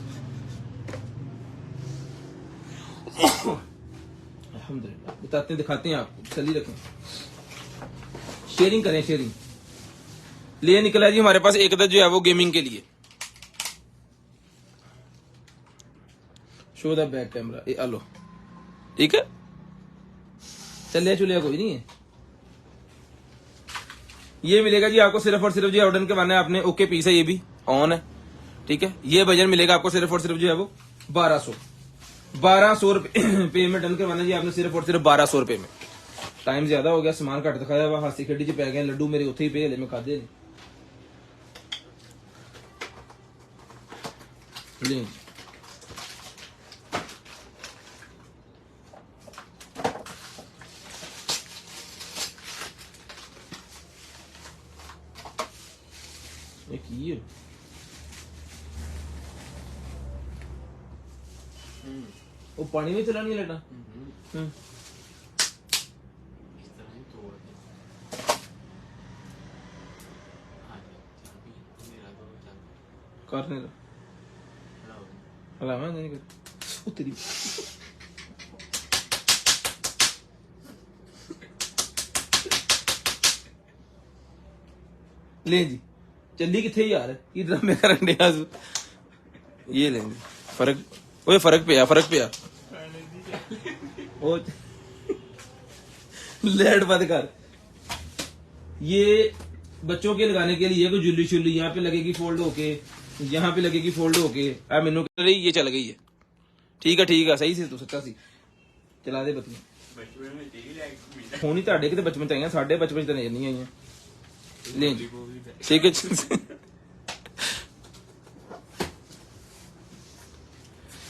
अल्हम्दुलिल्लाह बताते हैं, दिखाते हैं आपको, तसल्ली रखें, शेयरिंग करें, शेयरिंग। ले निकला जी हमारे पास एक अदद जो है वो गेमिंग के लिए। शो द बैक कैमरा, ये आलो ठीक है, चलिए चलिए कोई नहीं है। ये मिलेगा जी आपको सिर्फ और सिर्फ जो ऑर्डर करवाना है आपने, ओके पीस है, ये भी ऑन है ठीक है। ये वजन मिलेगा आपको सिर्फ और सिर्फ जो है वो 1200 रुपए में डन करवाना जी आपने, सिर्फ और सिर्फ 1200 रुपए में। टाइम ज्यादा हो गया, सामान घट दिखाया हुआ, हाथी खेडी च पै गए लड्डू मेरे उत्थे ही पे, हले मैं खाधे नहीं। की वो पानी में चला नहीं लेना करने दो, हलावा नहीं कर तेरी ले जी चली किथे यार, की ड्रामे करन दे। ये लेंगे फर्क, ओए फर्क पे आ ओ लेट बंद कर। ये बच्चों के लगाने के लिए कोई जुल्ली शुल्ली यहाँ पे लगेगी फोल्ड होके, यहाँ पे लगेगी फोल्ड होके। आ मेनू ये चल गई है, ठीक है सही से तू सच्चा सी चला दे बत्ती होनी ਤੁਹਾਡੇ ਕਿਤੇ ਬਚਪਨ ਚ ਆਈਆਂ, ਸਾਡੇ ਬਚਪਨ ਚ ਤਾਂ ਨਹੀਂ ਆਈਆਂ। ले ठीक है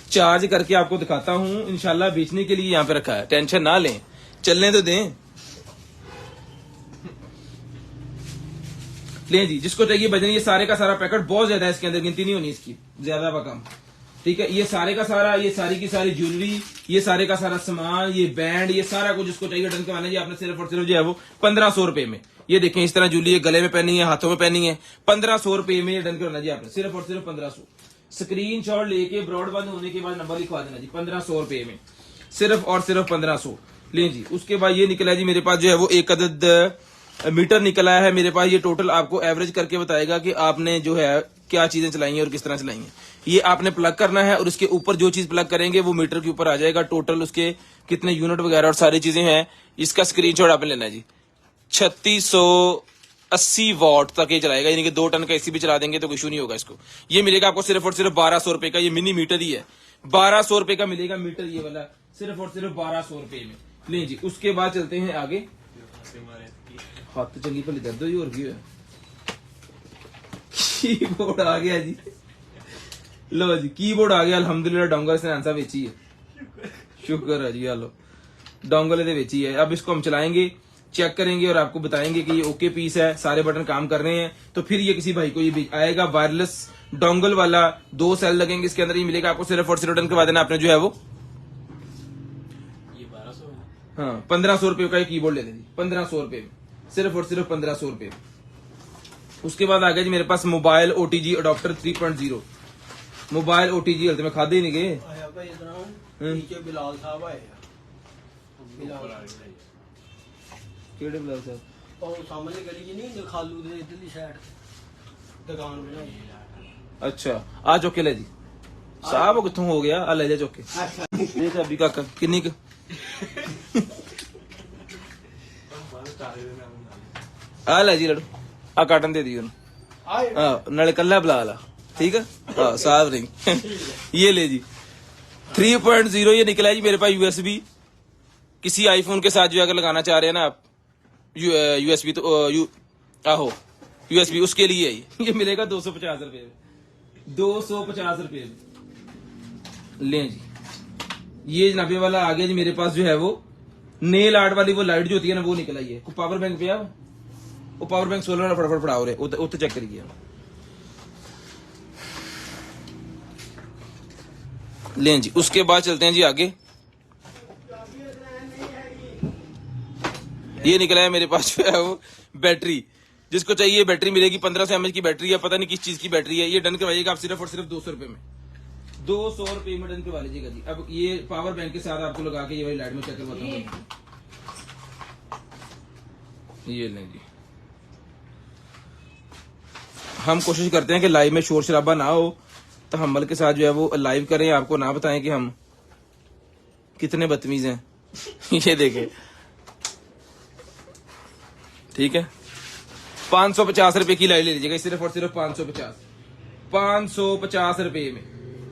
चार्ज करके आपको दिखाता हूं, इंशाल्लाह बेचने के लिए यहाँ पे रखा है, टेंशन ना लें, चलने तो दें। ले जी जिसको चाहिए बजन, ये सारे का सारा पैकेट बहुत ज्यादा है, इसके अंदर गिनती नहीं होनी इसकी, ज्यादा व कम ठीक है। ये सारे का सारा, ये सारी की सारी ज्वेलरी, ये सारे का सारा सामान, ये बैंड, ये सारा कुछ जिसको चाहिए डन करवाना जी आपने सिर्फ और सिर्फ जो है वो 1500 रुपए में। ये देखें इस तरह ज्वेलरी है, गले में पहनी है, हाथों में पहनी है, 1500 रुपए में डन करवाना जी आपने सिर्फ और सिर्फ 1500। स्क्रीनशॉट लेके ब्रॉडबैंड होने के बाद नंबर लिखवा देना जी 1500 रुपए में, सिर्फ और सिर्फ 1500। ले जी। उसके बाद ये निकला है जी मेरे पास जो है वो एक अदद मीटर निकला है मेरे पास। ये टोटल आपको एवरेज करके बताएगा कि आपने जो है क्या चीजें चलाई हैं और किस तरह चलाई हैं। ये आपने प्लग करना है और उसके ऊपर जो चीज प्लग करेंगे वो मीटर के ऊपर आ जाएगा। टोटल उसके कितने यूनिट वगैरह और सारी चीजें हैं, इसका स्क्रीनशॉट आपने लेना है जी। 3680 वॉट तक ये चलाएगा, यानी कि 2 टन का एसी भी चला देंगे तो कुछ नहीं होगा इसको। ये मिलेगा आपको सिर्फ और सिर्फ 1200 रुपए का। ये मिनी मीटर ही है, 1200 रुपए का मिलेगा मीटर ये वाला, सिर्फ और सिर्फ 1200 रुपए में। ले जी। उसके बाद चलते हैं आगे। हाथ तो चंगी भली दर्द हुई और की कीबोर्ड आ गया जी। लो जी कीबोर्ड आ गया अल्हम्दुलिल्लाह। डोंगल से आंसर बेची है, शुक्र है जी। लो डोंगल दे बेची है। अब इसको हम चलाएंगे, चेक करेंगे और आपको बताएंगे कि ये ओके पीस है, सारे बटन काम कर रहे हैं। तो फिर ये किसी भाई को ये आएगा वायरलेस डोंगल वाला, 2 सेल लगेंगे इसके अंदर। ये मिलेगा आपको सिर्फ और सिर्फ रिटर्न करवा देना आपने जो है वो ये 1200 हाँ 1500 रुपए का ये कीबोर्ड ले लें जी। 1500 रुपए में, सिर्फ और सिर्फ 1500 रुपए। उसके बाद आ गया जी मेरे पास mobile OTG adapter 3.0। Mobile OTG हल्ते में खादे ही नहीं गए। आया भाई इधर नीचे बिलाल साहब आए बिलाल केड़े बिलाल साहब? और सामने गली जी नहीं खालू दे इधरली साइड दुकान बनाई। अच्छा आ चुके ले जी साहब, वो कितों हो गया? आ ले जा चुके ये चाबी काका किन्नी क आ ले जी लड़ो, आ काटन दे दी उन्हें नाले कल्ला बुला ला, ठीक है हाँ साहब नहीं ये ले जी 3.0 ये निकला है जी मेरे पास यूएसबी। किसी आईफोन के साथ जो अगर लगाना चाह रहे हैं ना आप यूएसबी तो आहो यूएसबी उसके लिए ये मिलेगा 250 रुपए में, 250 रुपए में। ले जी। ये जनाबे वाला आ गया जी मेरे पास जो है वो नेल आर्ट वाली वो लाइट जो होती है ना वो निकल आई है। पावर बैंक पे आप वो पावर बैंक सोलर वाला फटाफट पड़ा हो रहे उत चेक करिए। लें जी। उसके बाद चलते हैं जी आगे। ये निकला है मेरे पास जो है वो बैटरी, जिसको चाहिए बैटरी मिलेगी। 1500 mAh की बैटरी है, पता नहीं किस चीज की बैटरी है। ये डन करवाइएगा आप सिर्फ और सिर्फ 200 रुपए में, 200 रुपए में डन करवा लीजिएगा जी। अब ये पावर बैंक के साथ आपको लगा के ये वाली लाइट में चेक करवाता हूँ। ये लें जी। हम कोशिश करते हैं कि लाइव में शोर शराबा ना हो, तो हम के साथ जो है वो लाइव करें, आपको ना बताएं कि हम कितने बदतमीज हैं ये देखें, ठीक है। 550 रुपए की लाइट ले लीजिएगा, सिर्फ और सिर्फ 550 रुपए में,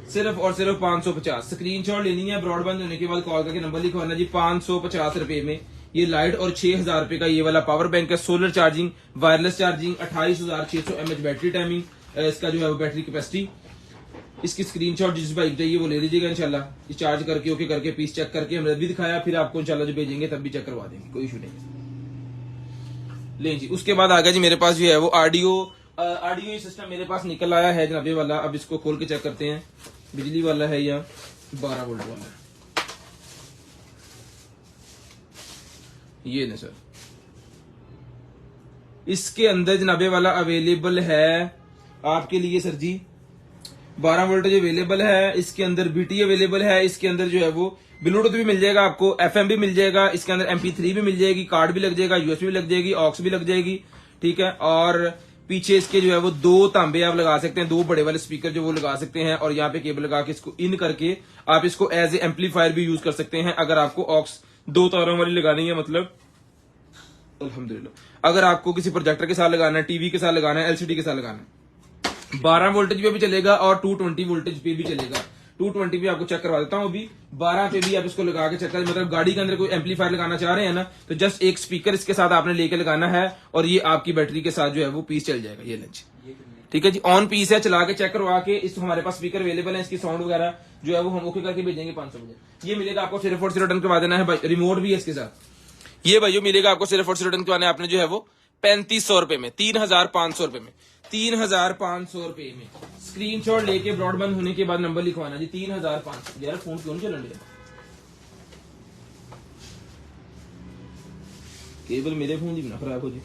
सिर्फ और सिर्फ 550। स्क्रीनशॉट लेनी है, ब्रॉडबैंड होने के बाद कॉल करके नंबर लिखवाना जी। 550 रुपए में ये लाइट और 6000 रुपए का ये वाला पावर बैंक है। Solar charging, wireless charging, 28600 mAh battery timing, इसका जो है वो बैटरी कैपेसिटी। इसकी स्क्रीनशॉट जिस भाई चाहिए वो ले लीजिएगा इंशाल्लाह। ये चार्ज करके ओके करके पीस चेक करके हमने भी दिखाया, फिर आपको इंशाल्लाह जो भेजेंगे तब भी चेक करवा देंगे, कोई इशू नहीं है। ले जी। उसके बाद आ गया जी मेरे पास जो है वो ऑडियो सिस्टम मेरे पास निकल आया है जनाबे वाला। अब इसको खोल के चेक करते हैं बिजली वाला है या 12 वोल्ट वाला है। ये ना सर, इसके अंदर जनाबे वाला अवेलेबल है आपके लिए सर जी 12 वोल्ट जो अवेलेबल है। इसके अंदर बीटी अवेलेबल है। इसके अंदर जो है वो ब्लूटूथ भी मिल जाएगा आपको, एफएम भी मिल जाएगा। इसके अंदर MP3 भी मिल जाएगी, कार्ड भी लग जाएगा, यूएसबी भी लग जाएगी, ऑक्स भी लग जाएगी, ठीक है। और पीछे इसके जो है वो 2 तांबे आप लगा सकते हैं, 2 बड़े वाले स्पीकर जो वो लगा सकते हैं। और यहाँ पे केबल लगा के इसको इन करके आप इसको एज ए एम्पलीफायर भी यूज कर सकते हैं। अगर आपको ऑक्स 2 तारों वाली लगानी है, मतलब अल्हम्दुलिल्लाह अगर आपको किसी प्रोजेक्टर के साथ लगाना है, टीवी के साथ लगाना है, एलसीडी के साथ लगाना है, 12 वोल्टेज पे भी चलेगा और 220 वोल्टेज पे भी चलेगा। 220 पे आपको चेक करवा देता हूँ अभी, 12 पे भी आप इसको लगा के चेक करें। मतलब गाड़ी के अंदर कोई एम्पलीफायर लगाना चाह रहे हैं ना, तो जस्ट एक स्पीकर इसके साथ आपने लेके लगाना है और ये आपकी बैटरी के साथ जो है वो पीस चल जाएगा। ये लंच ठीक है जी, ऑन पीस है, चला के चेक करवा के। इस हमारे पास स्पीकर अवेलेबल है, इसकी साउंड वगैरह जो है वो हम ओके करके भेजेंगे 500 बजे। ये मिलेगा आपको सिर्फ और सिर्फ रिटर्न करवा देना है भाई। रिमोट भी है इसके साथ। ये भाई मिलेगा आपको सिर्फ और सिर्फ रिटर्न करवाना है आपने जो है वो 3500 रुपए में, 3500 रुपए में, 3500 रुपए में। स्क्रीनशॉट लेके ब्रॉडबैंड होने के बाद नंबर लिखवाना जी 3500। यार फोन क्यों नहीं चलन रहा? केबल मेरे फोन की ना खराब हो जी।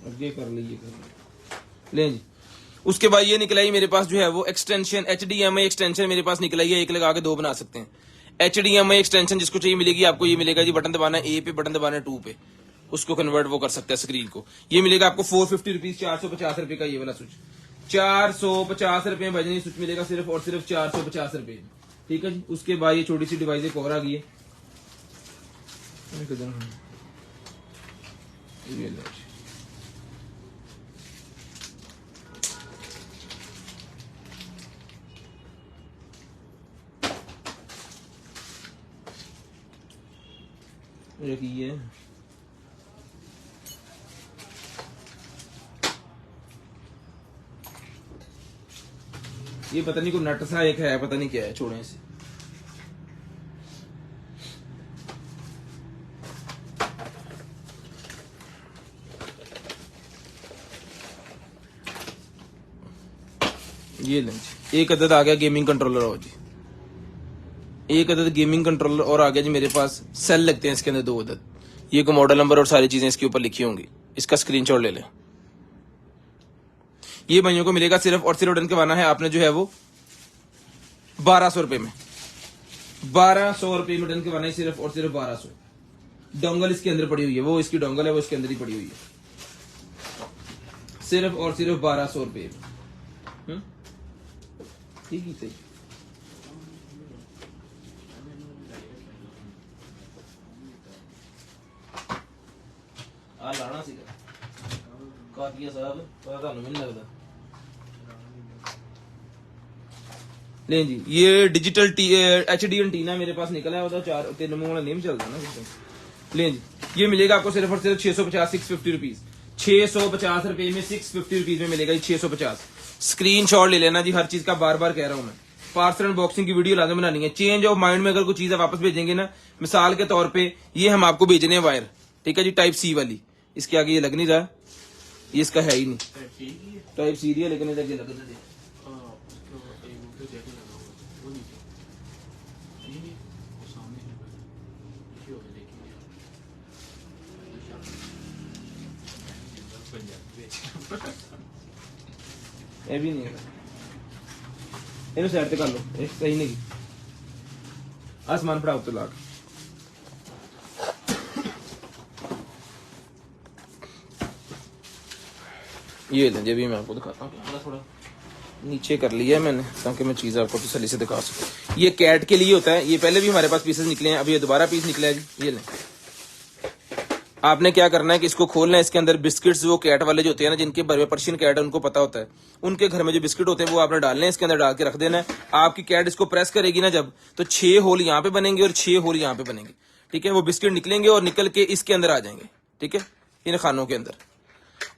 अगे कर लीजिए ले जी। उसके बाद ये निकला ही मेरे पास जो है वो एक्सटेंशन HDMI एक्सटेंशन मेरे पास निकला ही है, एक लगा के दो बना सकते हैं। HDMI एक्सटेंशन जिसको चाहिए मिलेगी आपको, ये मिलेगा जी, बटन दबाना है A पे, बटन दबाना है 2 पे, उसको कन्वर्ट वो कर सकता है स्क्रीन को। ये मिलेगा आपको 450 रुपीज, 450 रुपए का ये वाला स्विच, 450 रुपए में भाईजान ये स्विच मिलेगा सिर्फ और सिर्फ 450 रुपए में, ठीक है जी। उसके बाद ये छोटी सी डिवाइस एक और आ गई है, ये लो जी। एक ये है, ये पता नहीं कोई नट सा एक है, पता नहीं क्या है, छोड़े इसे। ये लें जी, एक अदद आ गया गेमिंग कंट्रोलर और जी, एक अदद गेमिंग कंट्रोलर और आ गया जी मेरे पास। सेल लगते हैं इसके अंदर 2 अदद, ये को मॉडल नंबर और सारी चीजें इसके ऊपर लिखी होंगी, इसका स्क्रीनशॉट ले लें। ये भाइयों को मिलेगा सिर्फ और सिर्फ डन करवाना है आपने जो है वो 1200 रुपए में, 1200 रुपए में डन करवाना है सिर्फ और सिर्फ 1200। डोंगल इसके अंदर पड़ी हुई है, वो इसकी डोंगल है वो इसके अंदर ही पड़ी हुई है, सिर्फ और सिर्फ 1200 रुपए में। ठीक ही सही। लाना सीगा कातिया साहब, पता ਤੁਹਾਨੂੰ नहीं लगता। लें जी, ये डिजिटल HD एंटीना मेरे पास निकला है, 4-3 नंबर वाला नेम चलता है ना। लें जी, ये मिलेगा आपको सिर्फ और सिर्फ 650, 650 रुपीज, 650 रुपए में 650 रुपीज में मिलेगा जी, 650। स्क्रीनशॉट ले लेना जी, हर चीज का बार बार कह रहा हूं मैं। पार्सल अनबॉक्सिंग की वीडियो लाजम बनानी है। चेंज ऑफ माइंड में अगर कोई चीज वापस भेजेंगे ना, मिसाल के तौर पे ये हम आपको भेजने हैं वायर, ठीक है जी, टाइप C वाली, इसके आगे ये लग नहीं रहा, ये इसका है ही नहीं, टाइप C है लेकिन आगे लग रहा है। ये भी नहीं है, इन्हें साइड पे कर लो, एक सही नहीं। आसमान पड़ा उत्तर लाख। ये लें जी, मैं आपको दिखाता हूँ, थोड़ा नीचे कर लिया है मैंने ताकि मैं चीज आपको तसल्ली से दिखा सकूं। ये कैट के लिए होता है, ये पहले भी हमारे पास पीसेस निकले हैं, अभी ये दोबारा पीस निकला है जी। ये लें, आपने क्या करना है कि इसको खोलना है, इसके अंदर बिस्किट्स वो कैट वाले जो होते हैं ना, जिनके घर में पर्शियन कैट है उनको पता होता है, उनके घर में जो बिस्किट होते हैं वो आपने डालने हैं, इसके अंदर डाल के रख देना है। आपकी कैट इसको प्रेस करेगी ना जब, तो 6 होल यहाँ पे बनेंगे और 6 होल यहाँ पे बनेंगे, ठीक है। वो बिस्किट निकलेंगे और निकल के इसके अंदर आ जाएंगे, ठीक है, इन खानों के अंदर,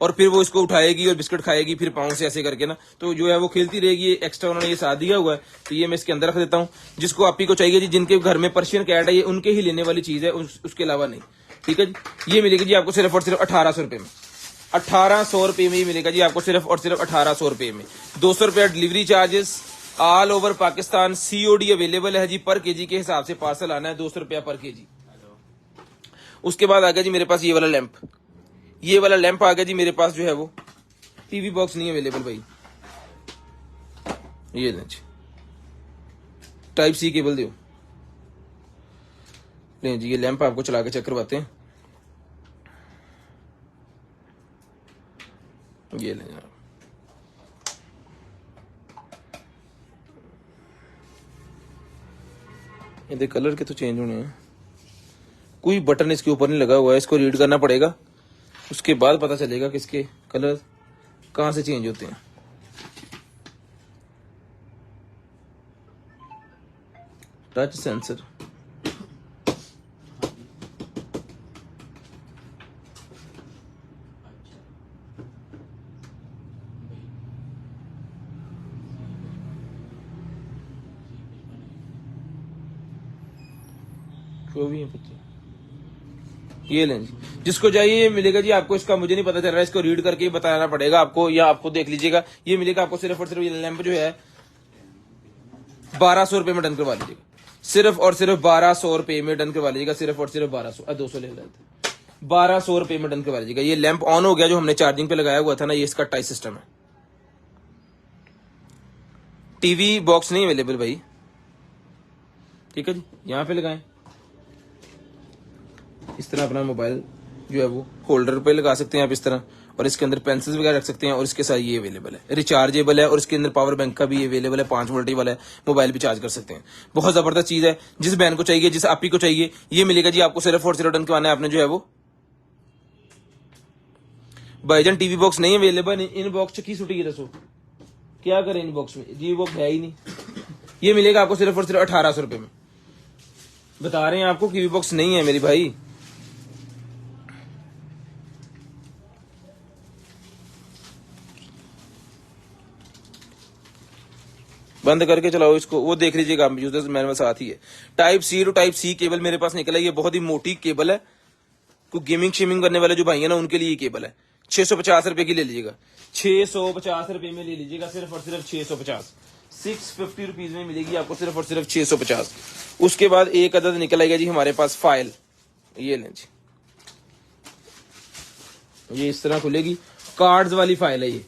और फिर वो इसको उठाएगी और बिस्किट खाएगी, फिर पाँव से ऐसे करके ना, तो जो है वो खेलती रहेगी। एक्स्ट्रा उन्होंने ये साथ दिया हुआ है, तो ये मैं इसके अंदर रख देता हूँ। जिसको आप ही को चाहिए जी, जिनके घर में पर्शियन कैट है, ये उनके ही लेने वाली चीज है, उसके अलावा नहीं, ठीक है जी। ये मिलेगी जी आपको सिर्फ और सिर्फ 1800 रुपए में, 1800 रुपए में ये मिलेगा जी आपको सिर्फ और सिर्फ 1800 रुपए में। 200 रुपया delivery charges, all over Pakistan COD available है जी। पर केजी के हिसाब से पार्सल आना है, 200 रुपया पर केजी। उसके बाद आ गया जी मेरे पास ये वाला लैंप, ये वाला लैंप आ गया जी मेरे पास, जो है वो टीवी बॉक्स नहीं अवेलेबल भाई, ये लें जी, टाइप C केबल दो। लें जी, ये लैंप आपको चला के चेक करवाते हैं। ये लें जनाब, ये कलर के तो चेंज होने हैं, कोई बटन इसके ऊपर नहीं लगा हुआ है, इसको रीड करना पड़ेगा, उसके बाद पता चलेगा कि इसके कलर कहां से चेंज होते हैं। टच सेंसर, जो भी है ये लें जी, जिसको चाहिए ये मिलेगा जी आपको। इसका मुझे नहीं पता चल रहा है, इसको रीड करके ही बताना पड़ेगा आपको, या आपको देख लीजिएगा। ये मिलेगा आपको सिर्फ और सिर्फ, ये लैंप जो है 1200 रुपए में डन करवा लीजिएगा, सिर्फ और सिर्फ 1200 रुपए में डन करवा लीजिएगा, सिर्फ और सिर्फ 1200, 200 ले लेते, 1200 रुपए में डन करवा लीजिएगा। ये लैंप ऑन हो गया, जो हमने चार्जिंग पे लगाया हुआ था ना, ये इसका टच सिस्टम है, टीवी बॉक्स नहीं अवेलेबल भाई, ठीक है जी। यहाँ पे लगाएं, इस तरह अपना मोबाइल जो है वो होल्डर पे लगा सकते हैं आप इस तरह, और इसके अंदर पेंसिल्स वगैरह रख सकते हैं, और इसके साथ ये अवेलेबल है, रिचार्जेबल है, और इसके अंदर पावर बैंक का भी अवेलेबल है, 5 वोल्ट वाला है, मोबाइल भी चार्ज कर सकते हैं। बहुत जबरदस्त चीज है, जिस बहन को चाहिए, जिस आपी को चाहिए, ये मिलेगा जी आपको सिर्फ और सिर्फ डन करवाना है आपने जो है वो। भाईजान टीवी बॉक्स नहीं अवेलेबल, इन बॉक्स की छुट्टी दसो क्या करें, इन बॉक्स में टीवी बॉक्स है ही नहीं। ये मिलेगा आपको सिर्फ और सिर्फ 1800 रुपए में, बता रहे हैं आपको, टीवी बॉक्स नहीं है मेरी भाई। बंद करके चलाओ इसको, वो देख लीजिएगा यूजर्स मैनुअल साथ ही है। Type C to type C cable मेरे पास निकला है, ये बहुत ही मोटी केबल है, कोई गेमिंग शेमिंग करने वाले जो भाई है ना उनके लिए ये केबल है। 650 रुपए की ले लीजिएगा, 650 रुपए में ले लीजिएगा, सिर्फ और सिर्फ 650, 650 रुपीज में मिलेगी आपको सिर्फ और सिर्फ 650। उसके बाद एक अदद निकल आएगा जी हमारे पास फाइल, ये लें जी, ये इस तरह खुलेगी, कार्ड्स वाली फाइल है ये,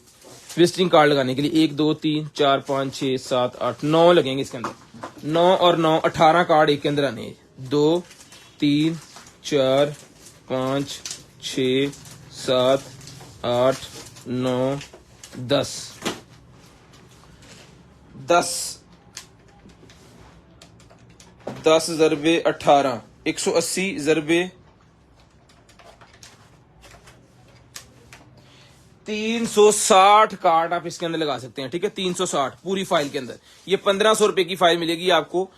विजिटिंग कार्ड लगाने के लिए 1 2 3 4 5 6 7 8 9 लगेंगे इसके अंदर, 9 और 9 18 कार्ड एक के अंदर आने हैं। 2 3 4 5 6 7 8 9 10 10 ज़रबे 18 180 ज़रबे 360 कार्ड आप इसके अंदर लगा सकते हैं, ठीक है। 360 पूरी फाइल के अंदर, ये 1500 रुपए की फाइल मिलेगी आपको,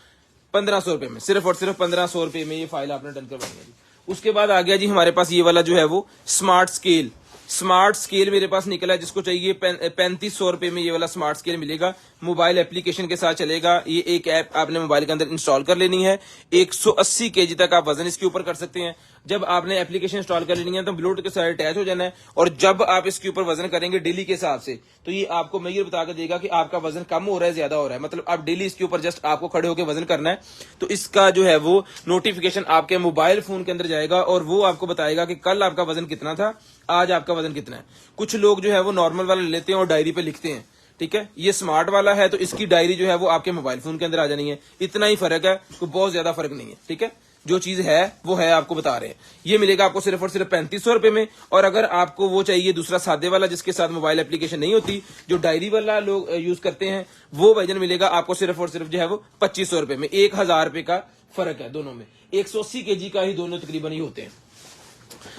1500 रुपए में, सिर्फ और सिर्फ 1500 रुपए में ये फाइल आपने डन करवानी है। उसके बाद आ गया जी हमारे पास ये वाला जो है वो स्मार्ट स्केल, स्मार्ट स्केल मेरे पास निकला है, जिसको चाहिए 3500 रुपए में ये वाला स्मार्ट स्केल मिलेगा, मोबाइल एप्लीकेशन के साथ चलेगा। ये एक ऐप आपने मोबाइल के अंदर इंस्टॉल कर लेनी है, 180 केजी तक आप वजन इसके ऊपर कर सकते हैं। जब आपने एप्लीकेशन इंस्टॉल कर लेनी है तो ब्लूटूथ के साथ अटैच हो जाना है, और जब आप इसके ऊपर वजन करेंगे डेली के हिसाब से, तो ये आपको मेजर बता कर देगा कि आपका वजन कम हो रहा है ज्यादा हो रहा है, मतलब आप डेली इसके ऊपर जस्ट आपको खड़े होकर वजन करना है, तो इसका जो है वो नोटिफिकेशन आपके मोबाइल फोन के अंदर जाएगा, और वो आपको बताएगा कि कल आपका वजन कितना था, आज आपका वजन कितना है। कुछ लोग जो है वो नॉर्मल वाला लेते हैं और डायरी पे लिखते हैं, ठीक है। ये स्मार्ट वाला है तो इसकी डायरी जो है वो आपके मोबाइल फोन के अंदर आ जानी है, इतना ही फर्क है, तो बहुत ज्यादा फर्क नहीं है, ठीक है। जो चीज है वो है, आपको बता रहे हैं। ये मिलेगा आपको सिर्फ और सिर्फ 3500 रुपए में, और अगर आपको वो चाहिए दूसरा सादे वाला जिसके साथ मोबाइल एप्लीकेशन नहीं होती, जो डायरी वाला लोग यूज करते हैं, वो वर्जन मिलेगा आपको सिर्फ और सिर्फ जो है वो 2500 रुपए में। 1000 रुपए का फर्क है दोनों में, 180 केजी का ही दोनों तकरीबन ही होते हैं।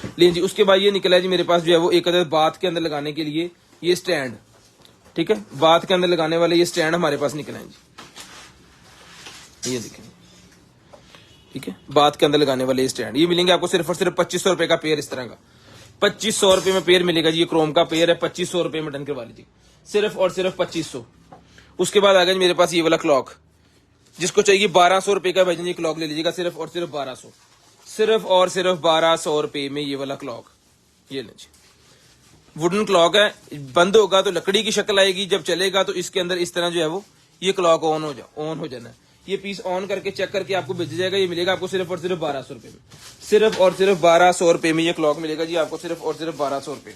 लेकिन जी उसके बाद ये निकला है जी मेरे पास जो है वो एक अदर बात के अंदर लगाने के लिए ये स्टैंड, ठीक है, बात के अंदर लगाने वाले ये स्टैंड हमारे पास निकला है जी, ये देखें, ठीक है, बात के अंदर लगाने वाले स्टैंड ये मिलेंगे आपको सिर्फ और सिर्फ 2500 रुपए का पेयर, इस तरह का 2500 रुपए में पेयर मिलेगा जी। ये क्रोम का पेयर है, 2500 रुपए में डन करवा लीजिए, सिर्फ और सिर्फ 2500। उसके बाद आ गया मेरे पास ये वाला क्लॉक, जिसको चाहिए 1200 रुपए का भाईजान ये क्लॉक ले लीजिएगा, सिर्फ और सिर्फ 1200, सिर्फ और सिर्फ 1200 रुपए में ये वाला क्लॉक, ये लीजिए। वुडन क्लॉक है, बंद होगा तो लकड़ी की शक्ल आएगी, जब चलेगा तो इसके अंदर इस तरह जो है वो ये क्लॉक ऑन हो जाना है। ये पीस ऑन करके चेक करके आपको भेज जाएगा, ये मिलेगा आपको सिर्फ और सिर्फ 1200 रुपए में, सिर्फ और सिर्फ 1200 रुपए में ये क्लॉक मिलेगा जी आपको, सिर्फ और सिर्फ 1200 रुपए।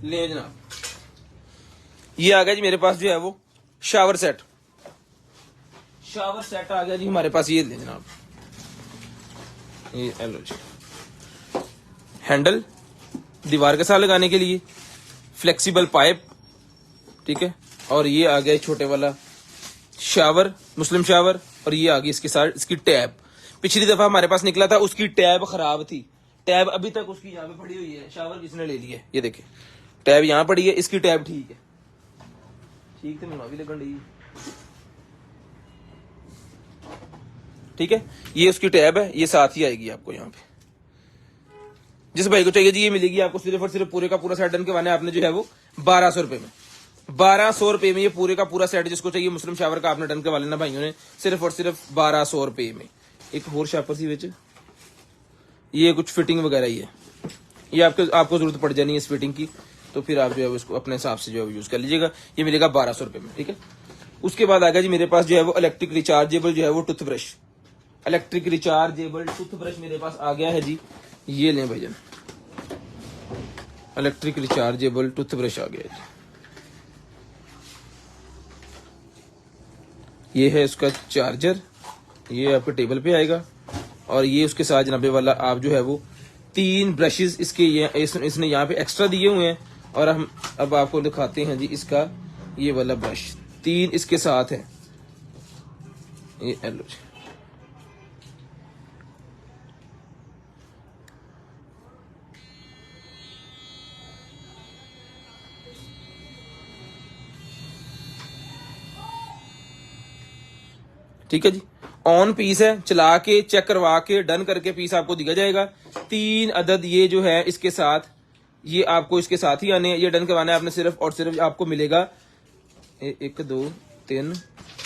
ले जनाब, ये आ गया जी मेरे पास जो है वो शावर सेट, शावर सेट आ गया जी हमारे पास, ये ले जनाब, ये लो जी, हैंडल दीवार के साथ लगाने के लिए, फ्लेक्सिबल पाइप, ठीक है, और ये आ गया छोटे वाला शावर, मुस्लिम शावर, और ये आ गई इसके साथ इसकी टैब। पिछली दफा हमारे पास निकला था उसकी टैब खराब थी, टैब अभी तक उसकी यहाँ पे पड़ी हुई है, शावर किसने ले लिया है, ये देखिए टैब यहाँ पड़ी है, इसकी टैब ठीक है, ठीक थे मुना भी लगन रही, ठीक है, ये उसकी टैब है, ये साथ ही आएगी आपको यहाँ पे। जिस भाई को चाहिए जी ये मिलेगी आपको सिर्फ और सिर्फ पूरे का पूरा सेट डन करवाना है आपने जो है वो 1200 रुपए में, 1200 रुपए में ये पूरे का पूरा सेट जिसको चाहिए मुस्लिम शावर का आपने डन करवा लेना भाइयों ने, सिर्फ और सिर्फ 1200 रुपए में। एक और शापर सी विच ये कुछ फिटिंग वगैरह ही है, ये आपको जरूरत पड़ जानी है इस फिटिंग की, तो फिर आप जो है उसको अपने हिसाब से जो है यूज कर लीजिएगा, ये मिलेगा 1200 रुपए में, ठीक है। उसके बाद आ गया जी मेरे पास जो है वो इलेक्ट्रिक रिचार्जेबल जो है वो टूथब्रश, इलेक्ट्रिक रिचार्जेबल टूथब्रश मेरे पास आ गया है जी, ये लें भाईजान, इलेक्ट्रिक रिचार्जेबल टूथब्रश आ गया जी। ये है उसका चार्जर, ये आपके टेबल पे आएगा। और ये उसके साथ जनाबे वाला आप जो है वो 3 ब्रशेस इसके इसने यहाँ पे एक्स्ट्रा दिए हुए हैं। और हम अब आपको दिखाते हैं जी इसका ये वाला ब्रश, 3 इसके साथ है। ये लो जी, ठीक है जी। ऑन पीस है, चला के चेक करवा के डन करके पीस आपको दिया जाएगा। 3 अदद ये जो है इसके साथ, ये आपको इसके साथ ही आने, ये डन करवाना है आपने सिर्फ और सिर्फ। आपको मिलेगा 1 2 3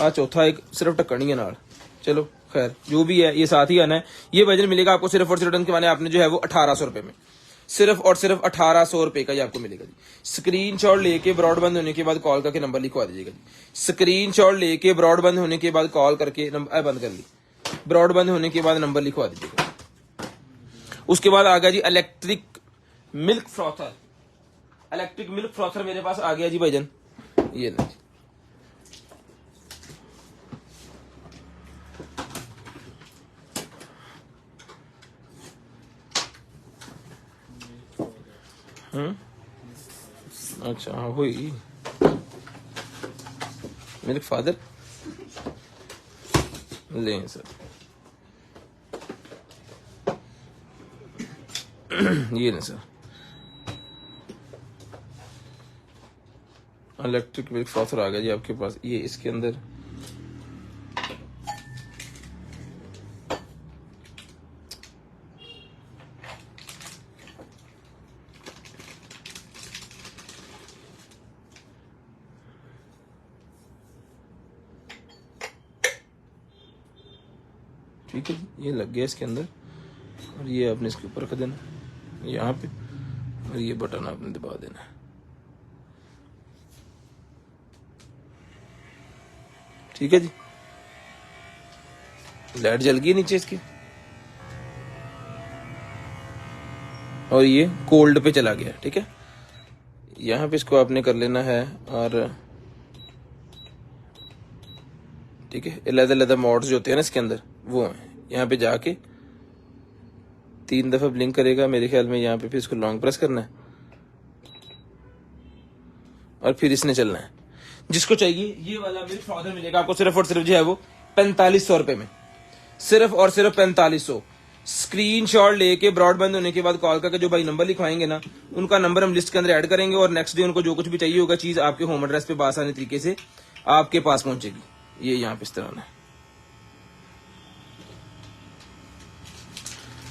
चौथा एक सिर्फ ढक्कन ही है नाल, चलो खैर जो भी है ये साथ ही आना है। ये वजन मिलेगा आपको सिर्फ और सिर्फ डन करवाना है आपने जो है वो 1800 रुपए में, सिर्फ और सिर्फ 1800 रुपए का ये आपको मिलेगा जी। स्क्रीनशॉट लेके ब्रॉडबैंड होने के बाद कॉल करके नंबर लिखवा दीजिएगा जी। स्क्रीनशॉट लेके ब्रॉडबैंड होने के बाद कॉल करके नंबर बंद कर ली, ब्रॉडबैंड होने के बाद नंबर लिखवा दीजिएगा। उसके बाद आ गया जी electric milk frother. Electric milk frother मेरे पास आ गया जी भाईजान, ये नहीं अच्छा हाँ हुई मेरे फादर लें सर। ये ना सर इलेक्ट्रिक मिल्क फ्रॉथर आ गया जी आपके पास। ये इसके अंदर ठीक है जी, ये लग गया इसके अंदर। और ये आपने इसके ऊपर रख देना यहाँ पे, और ये बटन आपने दबा देना। ठीक है जी, लाइट जल गई नीचे इसकी और ये कोल्ड पे चला गया। ठीक है, यहाँ पे इसको आपने कर लेना है। और ठीक है, अलग-अलग मोड्स जो होते हैं ना इसके अंदर वो हैं। यहाँ पे जाके 3 दफा ब्लिंक करेगा मेरे ख्याल में यहाँ पे, फिर इसको लॉन्ग प्रेस करना है और फिर इसने चलना है। जिसको चाहिए ये वाला मिल्क फ्रॉथर मिलेगा आपको सिर्फ और सिर्फ जो है वो 4500 रुपए में, सिर्फ और सिर्फ 4500। स्क्रीनशॉट लेके ब्रॉडबैंड होने के बाद कॉल करके जो भाई नंबर लिखवाएंगे ना, उनका नंबर हम लिस्ट के अंदर ऐड करेंगे और नेक्स्ट डे उनको जो कुछ भी चाहिए होगा चीज आपके होम एड्रेस पे आसानी तरीके से आपके पास पहुंचेगी। ये यहाँ पे इस तरह है।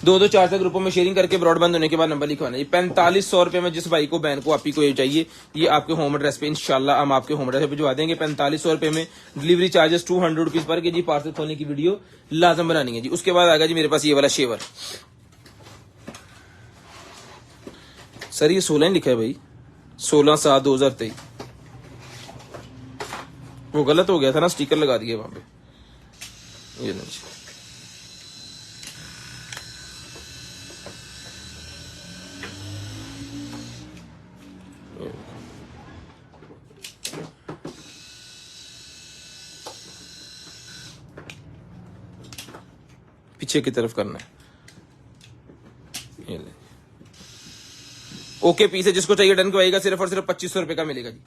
2-2 4 ग्रुपों में शेयरिंग करके ब्रॉडबैंड होने के बाद नंबर लिखवाना है। 4500 रुपए में जिस भाई को बहन को आपी को ये चाहिए, ये आपके होम एड्रेस पे इंशाल्लाह हम आपके होम एड्रेस पे भिजवा देंगे। 4500 रुपए में डिलीवरी चार्जेस 200 रुपीज पर के जी। पार्सल खोलने की वीडियो लाजम बनानी है जी। उसके बाद आ गया जी मेरे पास ये वाला शेवर। सर ये 16 लिखा है भाई, 16/7/2023। वो गलत हो गया था ना, स्टिकर लगा दिए वहां पे। ये नहीं पीछे की तरफ करना है। ये ले ओके पीस है, जिसको चाहिए डन करवाइएगा। सिर्फ और सिर्फ 2500 रुपए का मिलेगा जी।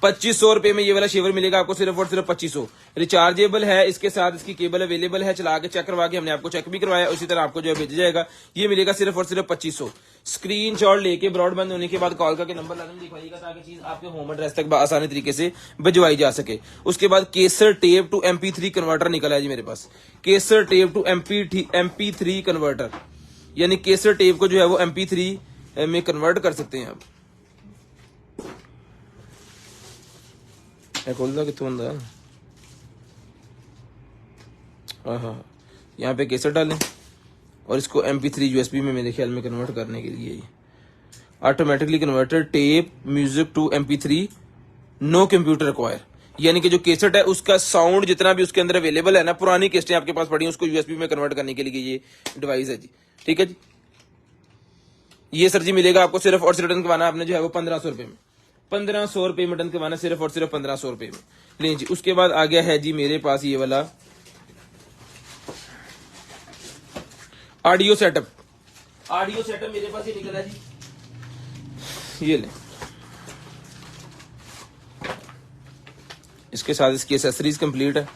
2500 रुपए में ये वाला शेवर मिलेगा आपको सिर्फ और सिर्फ 2500। रिचार्जेबल है, इसके साथ इसकी केबल अवेलेबल है, चला के चेक करवा के हमने आपको चेक भी करवाया, उसी तरह आपको जो है भेजा जाएगा। ये मिलेगा सिर्फ और सिर्फ 2500। स्क्रीनशॉट लेके ब्रॉडबैंड होने के बाद कॉल करके नंबर लाजम लिखवाइएगा ताकि चीज आपके होम एड्रेस तक आसानी तरीके से भिजवाई जा सके। उसके बाद केसर टेप टू MP3 कन्वर्टर निकला है जी मेरे पास। केसर टेप टू MP3 कन्वर्टर, यानी केसर टेप को जो है वो MP3 में कन्वर्ट कर सकते हैं आप। खोलता कितों बंदा यहाँ पे केसर डालें और इसको MP3 USB में मेरे ख्याल में कन्वर्ट करने के लिए automatically converter tape music to MP3 no computer require. यानी कि जो केसेट है उसका साउंड जितना भी उसके अंदर अवेलेबल है ना, पुरानी केसेटें आपके पास पड़ी हैं, उसको USB में कन्वर्ट करने के लिए ये डिवाइस है जी। ठीक है जी, ये सर जी मिलेगा आपको सिर्फ और सिर्फ रिटर्न करवाना आपने जो है वो 1500 रुपए में, 1500 रुपए में रिटर्न करवाना सिर्फ और सिर्फ 1500 रुपए में। लें जी, उसके बाद आ गया है जी मेरे पास ये वाला ऑडियो सेटअप। ऑडियो सेटअप मेरे पास ये निकला जी, ये लें। इसके साथ इसकी एसेसरीज कंप्लीट है,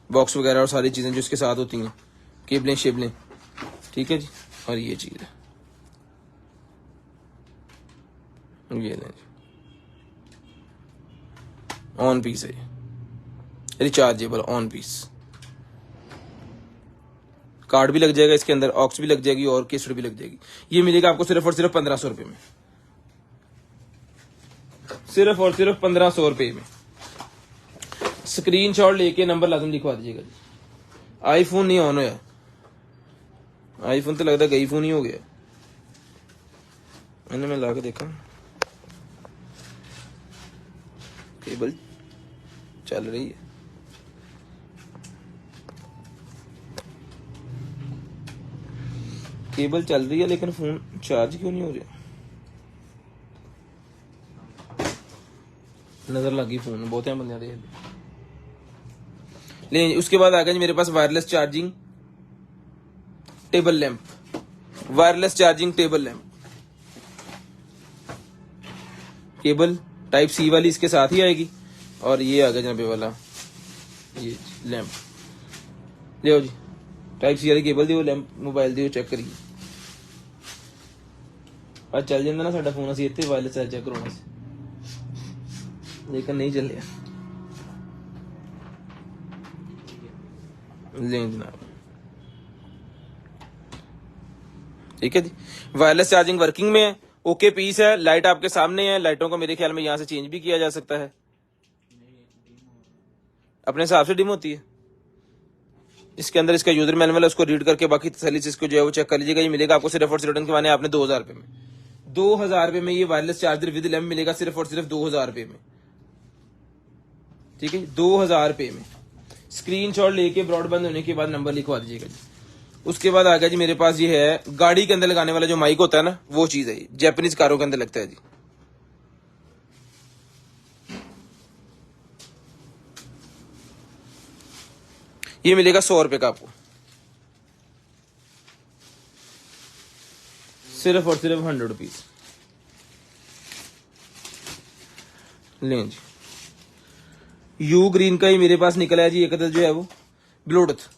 बॉक्स वगैरह और सारी चीजें जो इसके साथ होती हैं, केबलें शेबलें, ठीक है जी। और ये चीज है, ये लें जी, ऑन पीस है, रिचार्जेबल ऑन पीस। कार्ड भी लग जाएगा इसके अंदर, ऑक्स भी लग जाएगी और केसट भी लग जाएगी। ये मिलेगा आपको सिर्फ और सिर्फ 1500 रुपए में, सिर्फ और सिर्फ 1500 रुपए में। स्क्रीनशॉट लेके नंबर लाजम लिखवा दीजिएगा जी। आईफोन नहीं ऑन होया, आईफोन तो लगता गई फोन ही हो गया। मैंने मैं ला के देखा, केबल चल रही है, केबल चल रही है लेकिन फोन चार्ज क्यों नहीं हो रहा। नजर लगी फोन बहुत है बंदे दे। ले उसके बाद आ गया जी मेरे पास wireless charging table lamp, wireless charging table lamp. Cable type C वाली इसके साथ ही आएगी, और ये आ गया जनाबे वाला ये लैंप। ले जी, टाइप सी वाली केबल दी, लैंप मोबाइल दी, चेक करिए। आज चल जाता ना साडा फोन, असीं इत्थे वायरलेस चार्ज चेक कराउणा सी, लेकिन नहीं चलिया। लें जनाब, ठीक है जी। वायरलेस चार्जिंग वर्किंग में है, ओके पीस है। लाइट आपके सामने है, लाइटों को मेरे ख्याल में यहां से चेंज भी किया जा सकता है, अपने हिसाब से डिम होती है। इसके अंदर इसका यूजर मैनुअल है, उसको रीड करके बाकी तसल्ली से इसको जो है वो चेक कर लीजिएगा। ये मिलेगा आपको सिर्फ और सिर्फ रिटर्न करवाने आपने 2000 रुपए में, 2000 रुपए में ये वायरलेस चार्जर विद लैंप मिलेगा सिर्फ और सिर्फ 2000 रुपए में, ठीक है, 2000 रुपए में। स्क्रीनशॉट लेके ब्रॉडबैंड होने के बाद नंबर लिखवा दीजिएगा जी। उसके बाद आ गया जी मेरे पास ये है गाड़ी के अंदर लगाने वाला जो माइक होता है ना, वो चीज है, जापानीज कारों के अंदर लगता है जी। ये मिलेगा 100 रुपए का आपको, सिर्फ और सिर्फ 100 रुपीज। लें जी, यू ग्रीन का ही मेरे पास निकला है जी एक जो है वो ब्लूटूथ।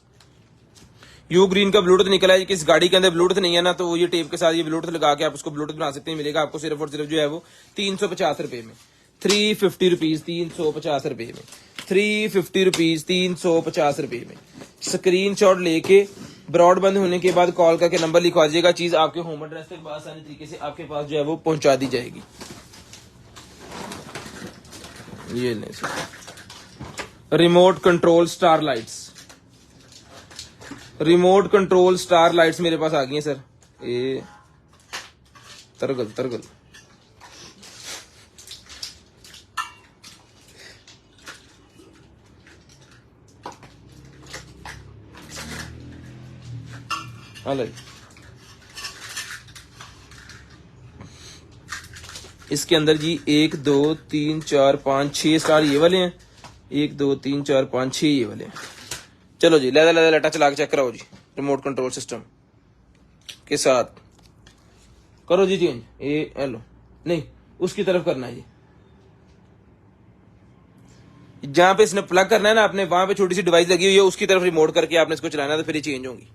यू ग्रीन का ब्लूटूथ निकला है, किस गाड़ी के अंदर ब्लूटूथ नहीं है ना, तो वो ये टेप के साथ ये ब्लूटूथ लगा के आप उसको ब्लूटूथ बना सकते हैं। मिलेगा आपको सिर्फ और सिर्फ जो है वो 350 रुपए में, 350 रुपीज, 350 रुपए में, 350 रुपीज, 350 रुपए में। स्क्रीनशॉट लेके ब्रॉडबैंड होने के बाद कॉल करके नंबर लिखवा दीजिएगा, चीज आपके होम एड्रेस तक आसानी तरीके से आपके पास जो है वो पहुंचा दी जाएगी। ये लें remote control star lights, remote control star lights मेरे पास आ गई हैं सर। ये तरगल तरगल अलग, इसके अंदर जी 1 2 3 4 5 6 स्टार ये वाले हैं, 1 2 3 4 5 6 ये वाले हैं। चलो जी, लैदा लाटा चला के चेक कराओ जी, रिमोट कंट्रोल सिस्टम के साथ करो जी चेंज। ये हेलो नहीं, उसकी तरफ करना है जी, जहां पे इसने प्लग करना है ना आपने, वहां पे छोटी सी डिवाइस लगी हुई है, उसकी तरफ रिमोट करके आपने इसको चलाना है, तो फिर ये चेंज होंगी।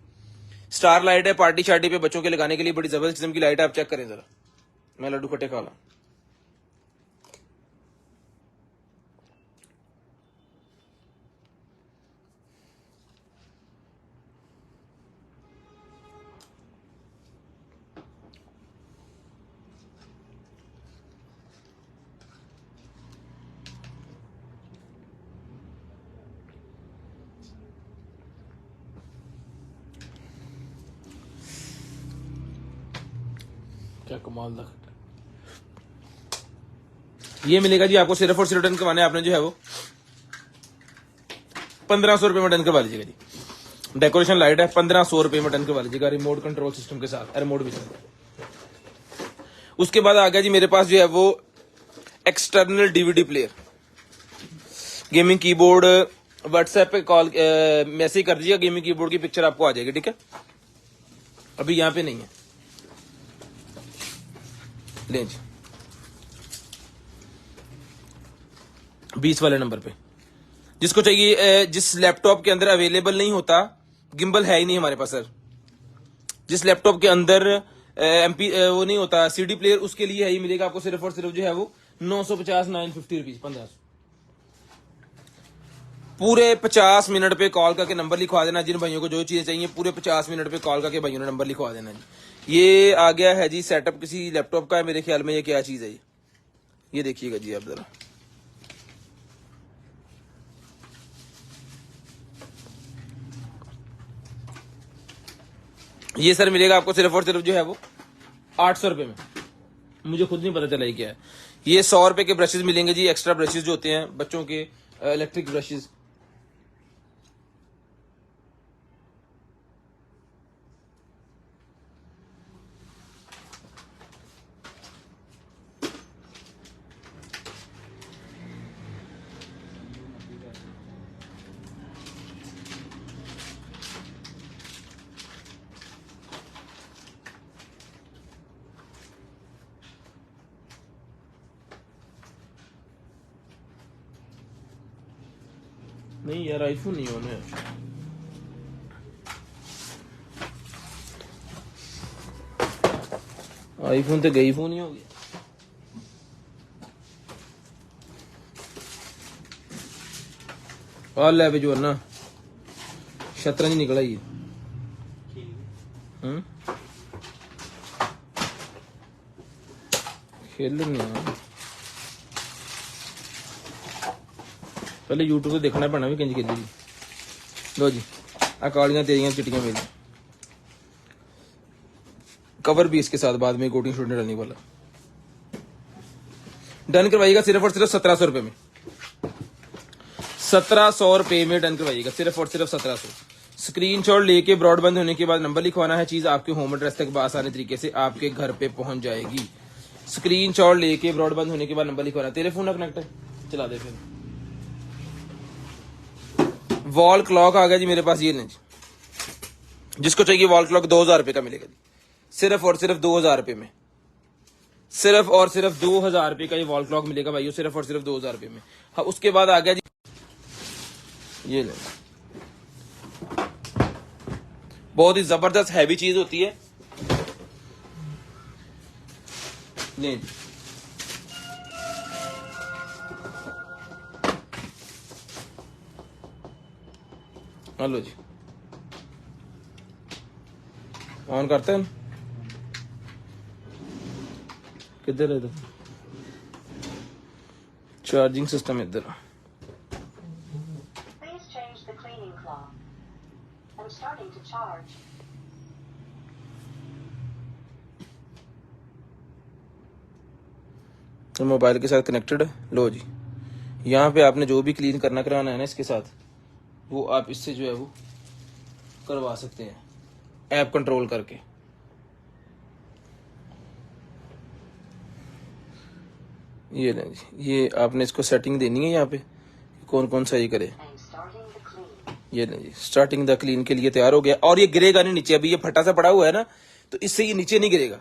स्टार लाइट है, पार्टी शार्टी पे बच्चों के लगाने के लिए बड़ी जबरदस्त किस्म की लाइट है। आप चेक करें जरा, मैं लड्डू खट्टे खा ला। क्या कमाल का खट्टा। ये मिलेगा जी आपको सिर्फ और सिर्फ रिटर्न करवाने आपने जो है वो 1500 रुपए में रिटर्न करवा लीजिएगा जी। डेकोरेशन लाइट है, 1500 रुपए में रिटर्न करवा लीजिएगा, रिमोट कंट्रोल सिस्टम के साथ, रिमोट भी साथ। उसके बाद आ गया जी मेरे पास जो है वो external DVD player, gaming keyboard. WhatsApp पे कॉल मैसेज कर दीजिएगा, गेमिंग कीबोर्ड की पिक्चर आपको आ जाएगी, ठीक है। अभी यहाँ पे नहीं है, ले जी 20 वाले नंबर पे जिसको चाहिए। जिस लैपटॉप के अंदर अवेलेबल नहीं होता, गिम्बल है ही नहीं हमारे पास सर, जिस लैपटॉप के अंदर एमपी वो नहीं होता सीडी प्लेयर, उसके लिए है ही मिलेगा आपको सिर्फ और सिर्फ जो है वो 950 950 रुपीज 1500। पूरे 50 मिनट पे कॉल करके नंबर लिखवा देना। जिन भाइयों को जो चीजें चाहिए पूरे 50 मिनट पे कॉल करके भाइयों ने नंबर लिखवा देना जी। ये आ गया है जी सेटअप किसी लैपटॉप का है मेरे ख्याल में। ये क्या चीज है ये देखिएगा जी आप जरा। ये सर मिलेगा आपको सिर्फ और सिर्फ जो है वो 800 रुपए में। मुझे खुद नहीं पता चला ये क्या है। ये 100 रुपए के ब्रशेज मिलेंगे जी, एक्स्ट्रा ब्रशेज जो होते हैं बच्चों के, इलेक्ट्रिक ब्रशेज। नहीं यार आईफोन नहीं होने, आईफोन तो गई फोन ही हो गया। और ले जो ना शतरंज निकला ये। खेल नहीं पहले यूट्यूब तो देखना पैना भी किंज खेली। लो जी अकालियां तेरियां चिट्टियां मेरी, कवर भी इसके साथ बाद में कोटिंग शूटिंग डालने वाला। डन करवाइएगा सिर्फ और सिर्फ 1700 रुपए में, 1700 रुपए में डन करवाइएगा सिर्फ और सिर्फ 1700। स्क्रीनशॉट लेके ब्रॉडबैंड होने के बाद नंबर लिखवाना है, चीज आपके होम एड्रेस तक आसानी तरीके से आपके घर पे पहुंच जाएगी। स्क्रीनशॉट लेके ब्रॉडबैंड होने के बाद नंबर लिखवाना। तेरे फोन ना कनेक्ट है, चला दे फिर। वॉल क्लॉक आ गया जी मेरे पास, ये नहीं जी जिसको चाहिए वॉल क्लॉक 2000 रुपए का मिलेगा जी, सिर्फ और सिर्फ 2000 रुपए में, सिर्फ और सिर्फ 2000 रुपए का ये वॉल क्लॉक मिलेगा भाइयों, सिर्फ और सिर्फ 2000 रुपए में। हाँ उसके बाद आ गया जी ये ले, बहुत ही जबरदस्त हैवी चीज होती है। ले हेलो जी, ऑन करते हैं। किधर है इधर चार्जिंग सिस्टम? इधर Please change the cleaning cloth. I'm starting to charge. तो मोबाइल के साथ कनेक्टेड है। लो जी यहाँ पे आपने जो भी क्लीन करना कराना है ना इसके साथ, वो आप इससे जो है वो करवा सकते हैं ऐप कंट्रोल करके। ये लें जी, ये आपने इसको सेटिंग देनी है यहाँ पे कौन कौन सा ये करे। I'm starting the clean. ये लें जी स्टार्टिंग द क्लीन के लिए तैयार हो गया। और ये गिरेगा नहीं नीचे, अभी ये फटा सा पड़ा हुआ है ना तो इससे ये नीचे नहीं गिरेगा।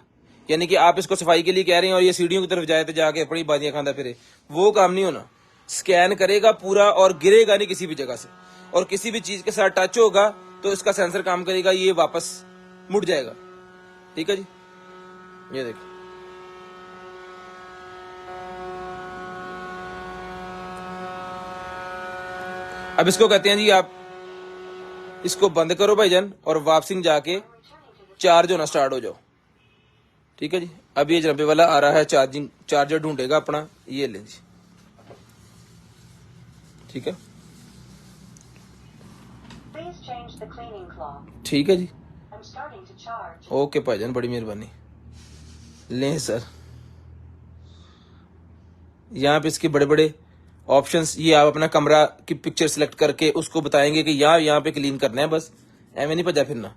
यानी कि आप इसको सफाई के लिए कह रहे हैं और ये सीढ़ियों की तरफ जाए तो जाके अपनी बादियां खांदा फिरे, वो काम नहीं होना। स्कैन करेगा पूरा और गिरेगा नहीं किसी भी जगह से, और किसी भी चीज के साथ टच होगा तो इसका सेंसर काम करेगा, ये वापस मुड़ जाएगा। ठीक है जी, ये देखिए अब इसको कहते हैं जी आप इसको बंद करो भाईजान और वापसी में जाके चार्ज होना स्टार्ट हो जाओ। ठीक है जी, अब ये 90 वाला आ रहा है, चार्जिंग चार्जर ढूंढेगा अपना, ये ले जी। ठीक है Please change the cleaning cloth. ठीक है जी, I'm starting to charge. Okay भाईजान बड़ी मेहरबानी। लें सर यहाँ पे इसके बड़े बड़े ऑप्शंस, ये आप अपना कमरा की पिक्चर सिलेक्ट करके उसको बताएंगे कि यहाँ पे क्लीन करना है, बस एवं नहीं भजा फिरना।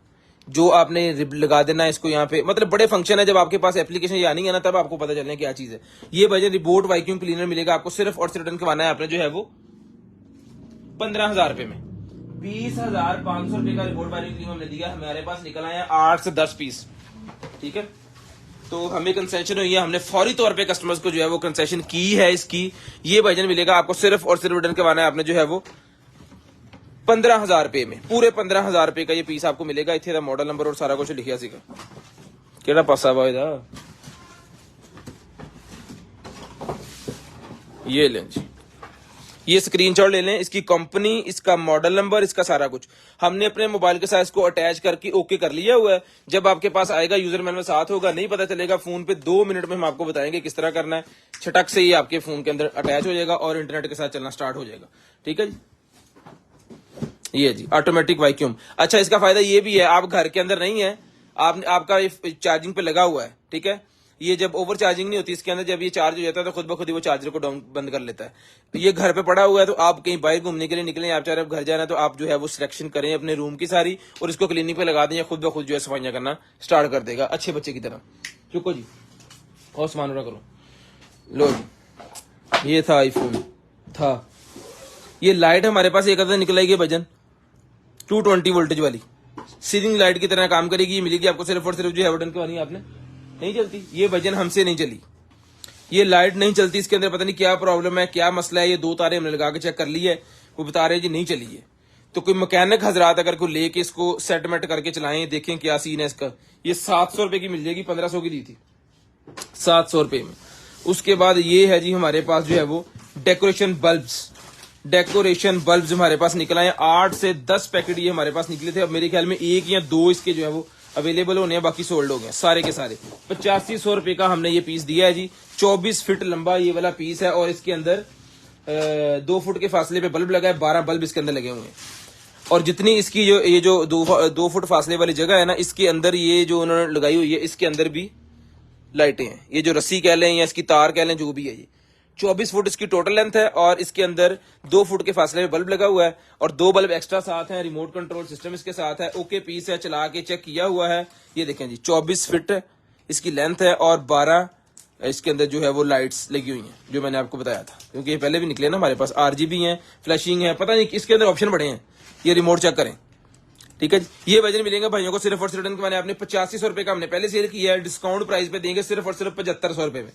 जो आपने लगा देना है इसको यहाँ पे, मतलब बड़े फंक्शन है। जब आपके पास एप्लीकेशन ये आनी है ना तब आपको पता चलना है क्या चीज है। ये भाईजान रिबोट वैक्यूम क्लीनर मिलेगा आपको सिर्फ और सिर्फ रिटर्न करवाना है आपने जो है वो 15,000 रुपए में। 20,500 रुपए का रिबोट वैक्यूम क्लीनर हमने दिया, हमारे पास निकल आए हैं 8 से 10 पीस, ठीक है। तो हमें कंसेशन हुई है, हमने फौरी तौर पे कस्टमर्स को जो है वो कंसेशन की है इसकी। ये भाईजान मिलेगा आपको सिर्फ और सिर्फ रिटर्न करवाना है आपने जो है वो 15,000 रुपए में। पूरे 15,000 रुपए का ये पीस आपको मिलेगा। इतने का मॉडल नंबर और सारा कुछ लिखिया सीगा, केड़ा पासा वा इहदा, ये लें जी, ये स्क्रीनशॉट ले लें, इसकी कंपनी, इसका मॉडल नंबर, इसका सारा कुछ हमने अपने मोबाइल के साथ इसको अटैच करके ओके कर लिया हुआ है। जब आपके पास आएगा यूजर मैनुअल साथ होगा, नहीं पता चलेगा फोन पे 2 मिनट में हम आपको बताएंगे किस तरह करना है। छटक से ही आपके फोन के अंदर अटैच हो जाएगा और इंटरनेट के साथ चलना स्टार्ट हो जाएगा, ठीक है जी। ये जी ऑटोमेटिक वैक्यूम। अच्छा, इसका फायदा ये भी है, आप घर के अंदर नहीं है, आपका चार्जिंग पे लगा हुआ है, ठीक है। ये जब ओवर चार्जिंग नहीं होती इसके अंदर, जब ये चार्ज हो जाता है तो खुद ब खुद ही वो चार्जर को डाउन बंद कर लेता है। ये घर पे पड़ा हुआ है, तो आप कहीं बाहर घूमने के लिए निकले, आप चाह रहे घर जाना, तो आप जो है वो सिलेक्शन करें अपने रूम की सारी और इसको क्लिनिक पे लगा दें, खुद ब खुद जो है सफाइयां करना स्टार्ट कर देगा अच्छे बच्चे की तरह। चुको जी और सामान उड़ा करो। लो जी, ये था आईफोन था। ये लाइट हमारे पास एक अदर निकल आएगी भजन 220 वोल्टेज वाली, सीलिंग लाइट की तरह काम करेगी। ये मिलेगी आपको सिर्फ और सिर्फ जो है बटन करवानी आपने, नहीं चलती ये भजन हमसे नहीं चली, ये लाइट नहीं चलती। इसके अंदर पता नहीं क्या प्रॉब्लम है, क्या मसला है। ये 2 तारे हमने लगा के चेक कर ली है, वो बता रहे जी नहीं चली है। तो कोई मैकेनिक हजरात अगर कोई लेके इसको सेटमेंट करके चलाएं, देखें क्या सीन है इसका। ये 700 रुपए की मिल जाएगी, 1500 की दी थी, 700 रुपए में। उसके बाद ये है जी हमारे पास जो है वो डेकोरेशन बल्ब्स हमारे पास निकल आए 8 से 10 पैकेट ये हमारे पास निकले थे। अब मेरे ख्याल में 1 या 2 इसके जो है वो अवेलेबल होने हैं, बाकी सोल्ड हो गए सारे के सारे। 8500 रुपए का हमने ये पीस दिया है जी। 24 फीट लंबा ये वाला पीस है और इसके अंदर 2 फुट के फासले पे बल्ब लगा है, 12 बल्ब इसके अंदर लगे हुए हैं। और जितनी इसकी जो ये जो 2 फुट फासले वाली जगह है ना, इसके अंदर ये जो उन्होंने लगाई हुई है, इसके अंदर भी लाइटें हैं। ये जो रस्सी कह लें या इसकी तार कह लें, जो भी है, ये 24 फुट इसकी टोटल लेंथ है और इसके अंदर 2 फुट के फासले में बल्ब लगा हुआ है और 2 बल्ब एक्स्ट्रा साथ हैं। रिमोट कंट्रोल सिस्टम इसके साथ है। ओके पीस है, चला के चेक किया हुआ है। ये देखें जी 24 फीट इसकी लेंथ है और 12 इसके अंदर जो है वो लाइट्स लगी हुई हैं, जो मैंने आपको बताया था, क्योंकि ये पहले भी निकले ना हमारे पास। RGB है, फ्लैशिंग है, पता नहीं इसके अंदर ऑप्शन बड़े हैं। ये रिमोट चेक करें, ठीक है जी। ये वजन मिलेंगे भाइयों को सिर्फ और सिर्फ रिटर्न मैंने आपने 8500 रुपए का हमने पहले सेल किया है, डिस्काउंट प्राइस पे देंगे सिर्फ और सिर्फ 7500 रुपए में।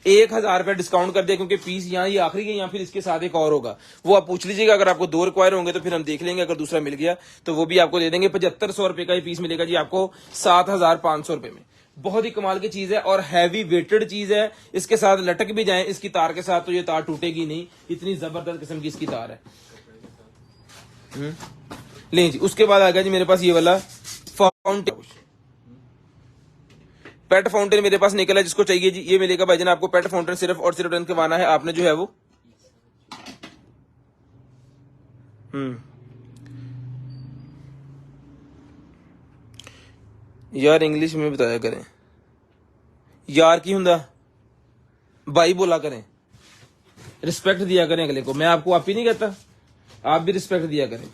1000 रुपए डिस्काउंट कर दिया, क्योंकि पीस यहाँ ये आखिरी है, या फिर इसके साथ एक और होगा, वो आप पूछ लीजिएगा। अगर आपको 2 रिक्वायर होंगे तो फिर हम देख लेंगे, अगर दूसरा मिल गया तो वो भी आपको दे देंगे। 7500 रुपए का ये पीस मिलेगा जी आपको 7500 रुपए में। बहुत ही कमाल की चीज है और हैवी वेटेड चीज है। इसके साथ लटक भी जाए इसकी तार के साथ तो ये तार टूटेगी नहीं, इतनी जबरदस्त किस्म की इसकी तार है। लें जी, उसके बाद आ गया जी मेरे पास ये वाला फाउंटेन, पेट फाउंटेन मेरे पास निकला है। जिसको चाहिए जी ये मिलेगा भाईजान आपको। पेट फाउंटेन सिर्फ और सिर्फ रिटर्न करवाना है आपने जो है वो यार इंग्लिश में बताया करें यार, की हुंदा भाई बोला करें, रिस्पेक्ट दिया करें अगले को। मैं आपको आप ही नहीं कहता, आप भी रिस्पेक्ट दिया करें।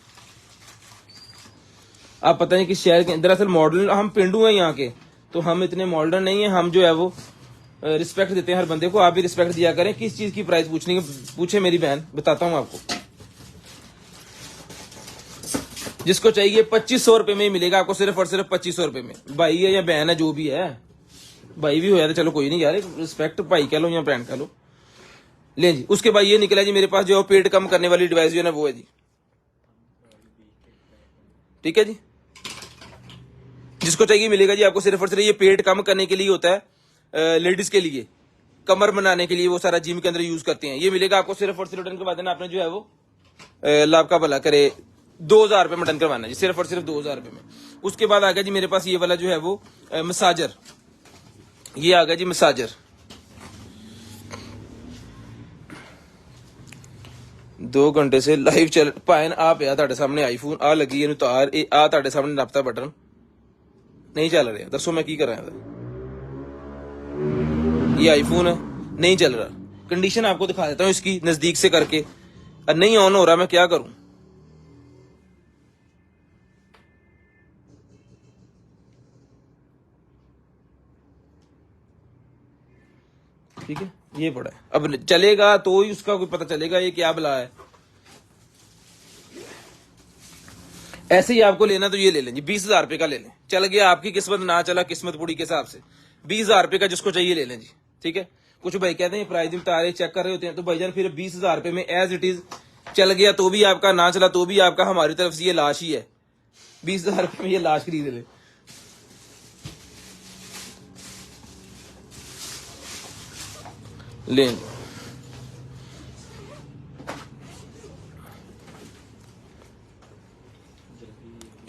आप पता नहीं किस शहर के, दरअसल मॉडर्न हम पिंडू हैं यहाँ के, तो हम इतने मॉडर्न नहीं है। हम जो है वो रिस्पेक्ट देते हैं हर बंदे को। आप भी रिस्पेक्ट दिया करें। किस चीज की प्राइस पूछे मेरी बहन, बताता हूं आपको। जिसको चाहिए 2500 रुपए में ही मिलेगा आपको, सिर्फ और सिर्फ 2500 रुपए में। भाई है या बहन है, जो भी है, भाई भी हो जाता चलो कोई नहीं यार, रिस्पेक्ट भाई कह लो या बहन कह लो। ले जी, उसके बाद ये निकला जी मेरे पास जो पेट कम करने वाली डिवाइस जो है ना वो है जी, ठीक है जी। जिसको चाहिए मिलेगा जी आपको सिर्फ और सिर्फ। ये पेट कम करने के लिए होता है, लेडीज के लिए कमर बनाने के लिए, वो सारा जिम के अंदर यूज करते हैं। ये मिलेगा आपको सिर्फ और सिर्फ रिटर्न के बाद आपने जो है वो लाभ का भला करे 2000 रुपए में रिटर्न करवाना जी, सिर्फ और सिर्फ 2000 रुपए में। उसके बाद आ गया जी मेरे पास ये वाला जो है वो मसाजर। ये आ गया जी मसाजर, 2 घंटे से लाइव चल पाए आप या ਤੁਹਾਡੇ ਸਾਹਮਣੇ ਆਈਫੋਨ ਆ ਲੱਗੀ ਇਹਨੂੰ ਤਾਰ, ਇਹ ਆ ਤੁਹਾਡੇ ਸਾਹਮਣੇ ਨੱਪਤਾ ਬਟਨ नहीं चल रहा। दसो मैं की कर रहा था, ये आईफोन है नहीं चल रहा। कंडीशन आपको दिखा देता हूँ इसकी नजदीक से करके, नहीं ऑन हो रहा, मैं क्या करूं। ठीक है, ये पड़ा है। अब चलेगा तो ही उसका कोई पता चलेगा ये क्या बला है। ऐसे ही आपको लेना तो ये ले लें जी, 20,000 रुपए का ले लें। चल गया आपकी किस्मत, ना चला किस्मत पूरी के हिसाब से 20,000 रुपए का जिसको चाहिए ले लें जी। ठीक है, कुछ भाई कहते हैं प्राइस बता रहे चेक कर रहे होते हैं, तो भाईजान फिर 20,000 रुपए में एज इट इज चल गया तो भी आपका, ना चला तो भी आपका, हमारी तरफ से ये लाश ही है। 20,000 रुपए में ये लाश खरीद ले। लें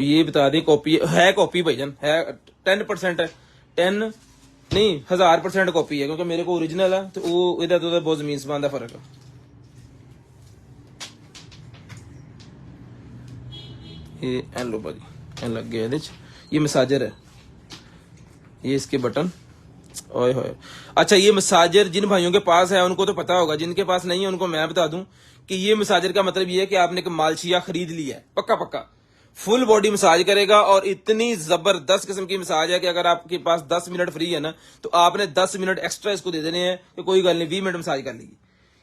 ये बता दें, कॉपी है, कॉपी भाईजान है, 10% है, 10 नहीं 1000% कॉपी है, क्योंकि मेरे को ओरिजिनल है तो वो इधर तो बहुत जमीन आसमान का फर्क है। ये लो भाजी लग गया, ये मसाजर है, ये इसके बटन, ओए होए। अच्छा, ये मसाजर जिन भाइयों के पास है उनको तो पता होगा, जिनके पास नहीं है उनको मैं बता दूं कि ये मसाजर का मतलब ये है कि आपने एक मालशिया खरीद लिया है, पक्का पक्का फुल बॉडी मसाज करेगा। और इतनी जबरदस्त किस्म की मसाज है कि अगर आपके पास 10 मिनट फ्री है ना, तो आपने 10 मिनट एक्स्ट्रा इसको दे देने हैं कि कोई गल नहीं, 20 मिनट मसाज कर लेगी।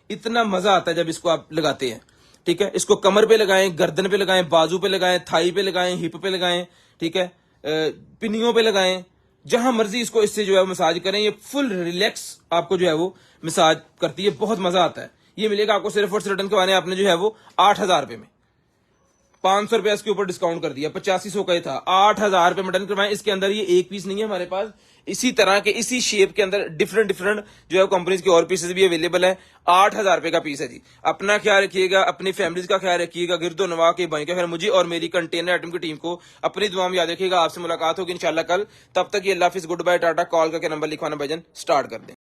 इतना मजा आता है जब इसको आप लगाते हैं। ठीक है, इसको कमर पे लगाएं, गर्दन पे लगाएं, बाजू पे लगाएं, थाई पे लगाएं, हिप पे लगाएं, ठीक है, पिनियों पे लगाएं, जहां मर्जी इसको इससे जो है मसाज करें। ये फुल रिलैक्स आपको जो है वो मसाज करती है, बहुत मजा आता है। ये मिलेगा आपको सिर्फ और सिर्फ रिटर्न करवाने आपने जो है वो 8,000 रुपए में, 500 रुपया इसके ऊपर डिस्काउंट कर दिया, 8500 का ही था, 8,000 रुपए में डन करवाएं। इसके अंदर ये एक पीस नहीं है हमारे पास, इसी तरह के इसी शेप के अंदर डिफरेंट डिफरेंट जो है कंपनीज के और पीसेस भी अवेलेबल है। 8,000 रुपए का पीस है जी। अपना ख्याल रखिएगा, अपनी फैमिलीज का ख्याल रखिएगा, गिरदो नवा के भाई का ख्याल, मुझे और मेरी कंटेनर आइटम की टीम को अपनी दुआ में याद रखिएगा। आपसे मुलाकात होगी इंशाल्लाह कल, तब तक ये अल्लाह हाफिज, गुड बाय, टाटा। कॉल करके नंबर लिखवाना भाईजान स्टार्ट कर दें।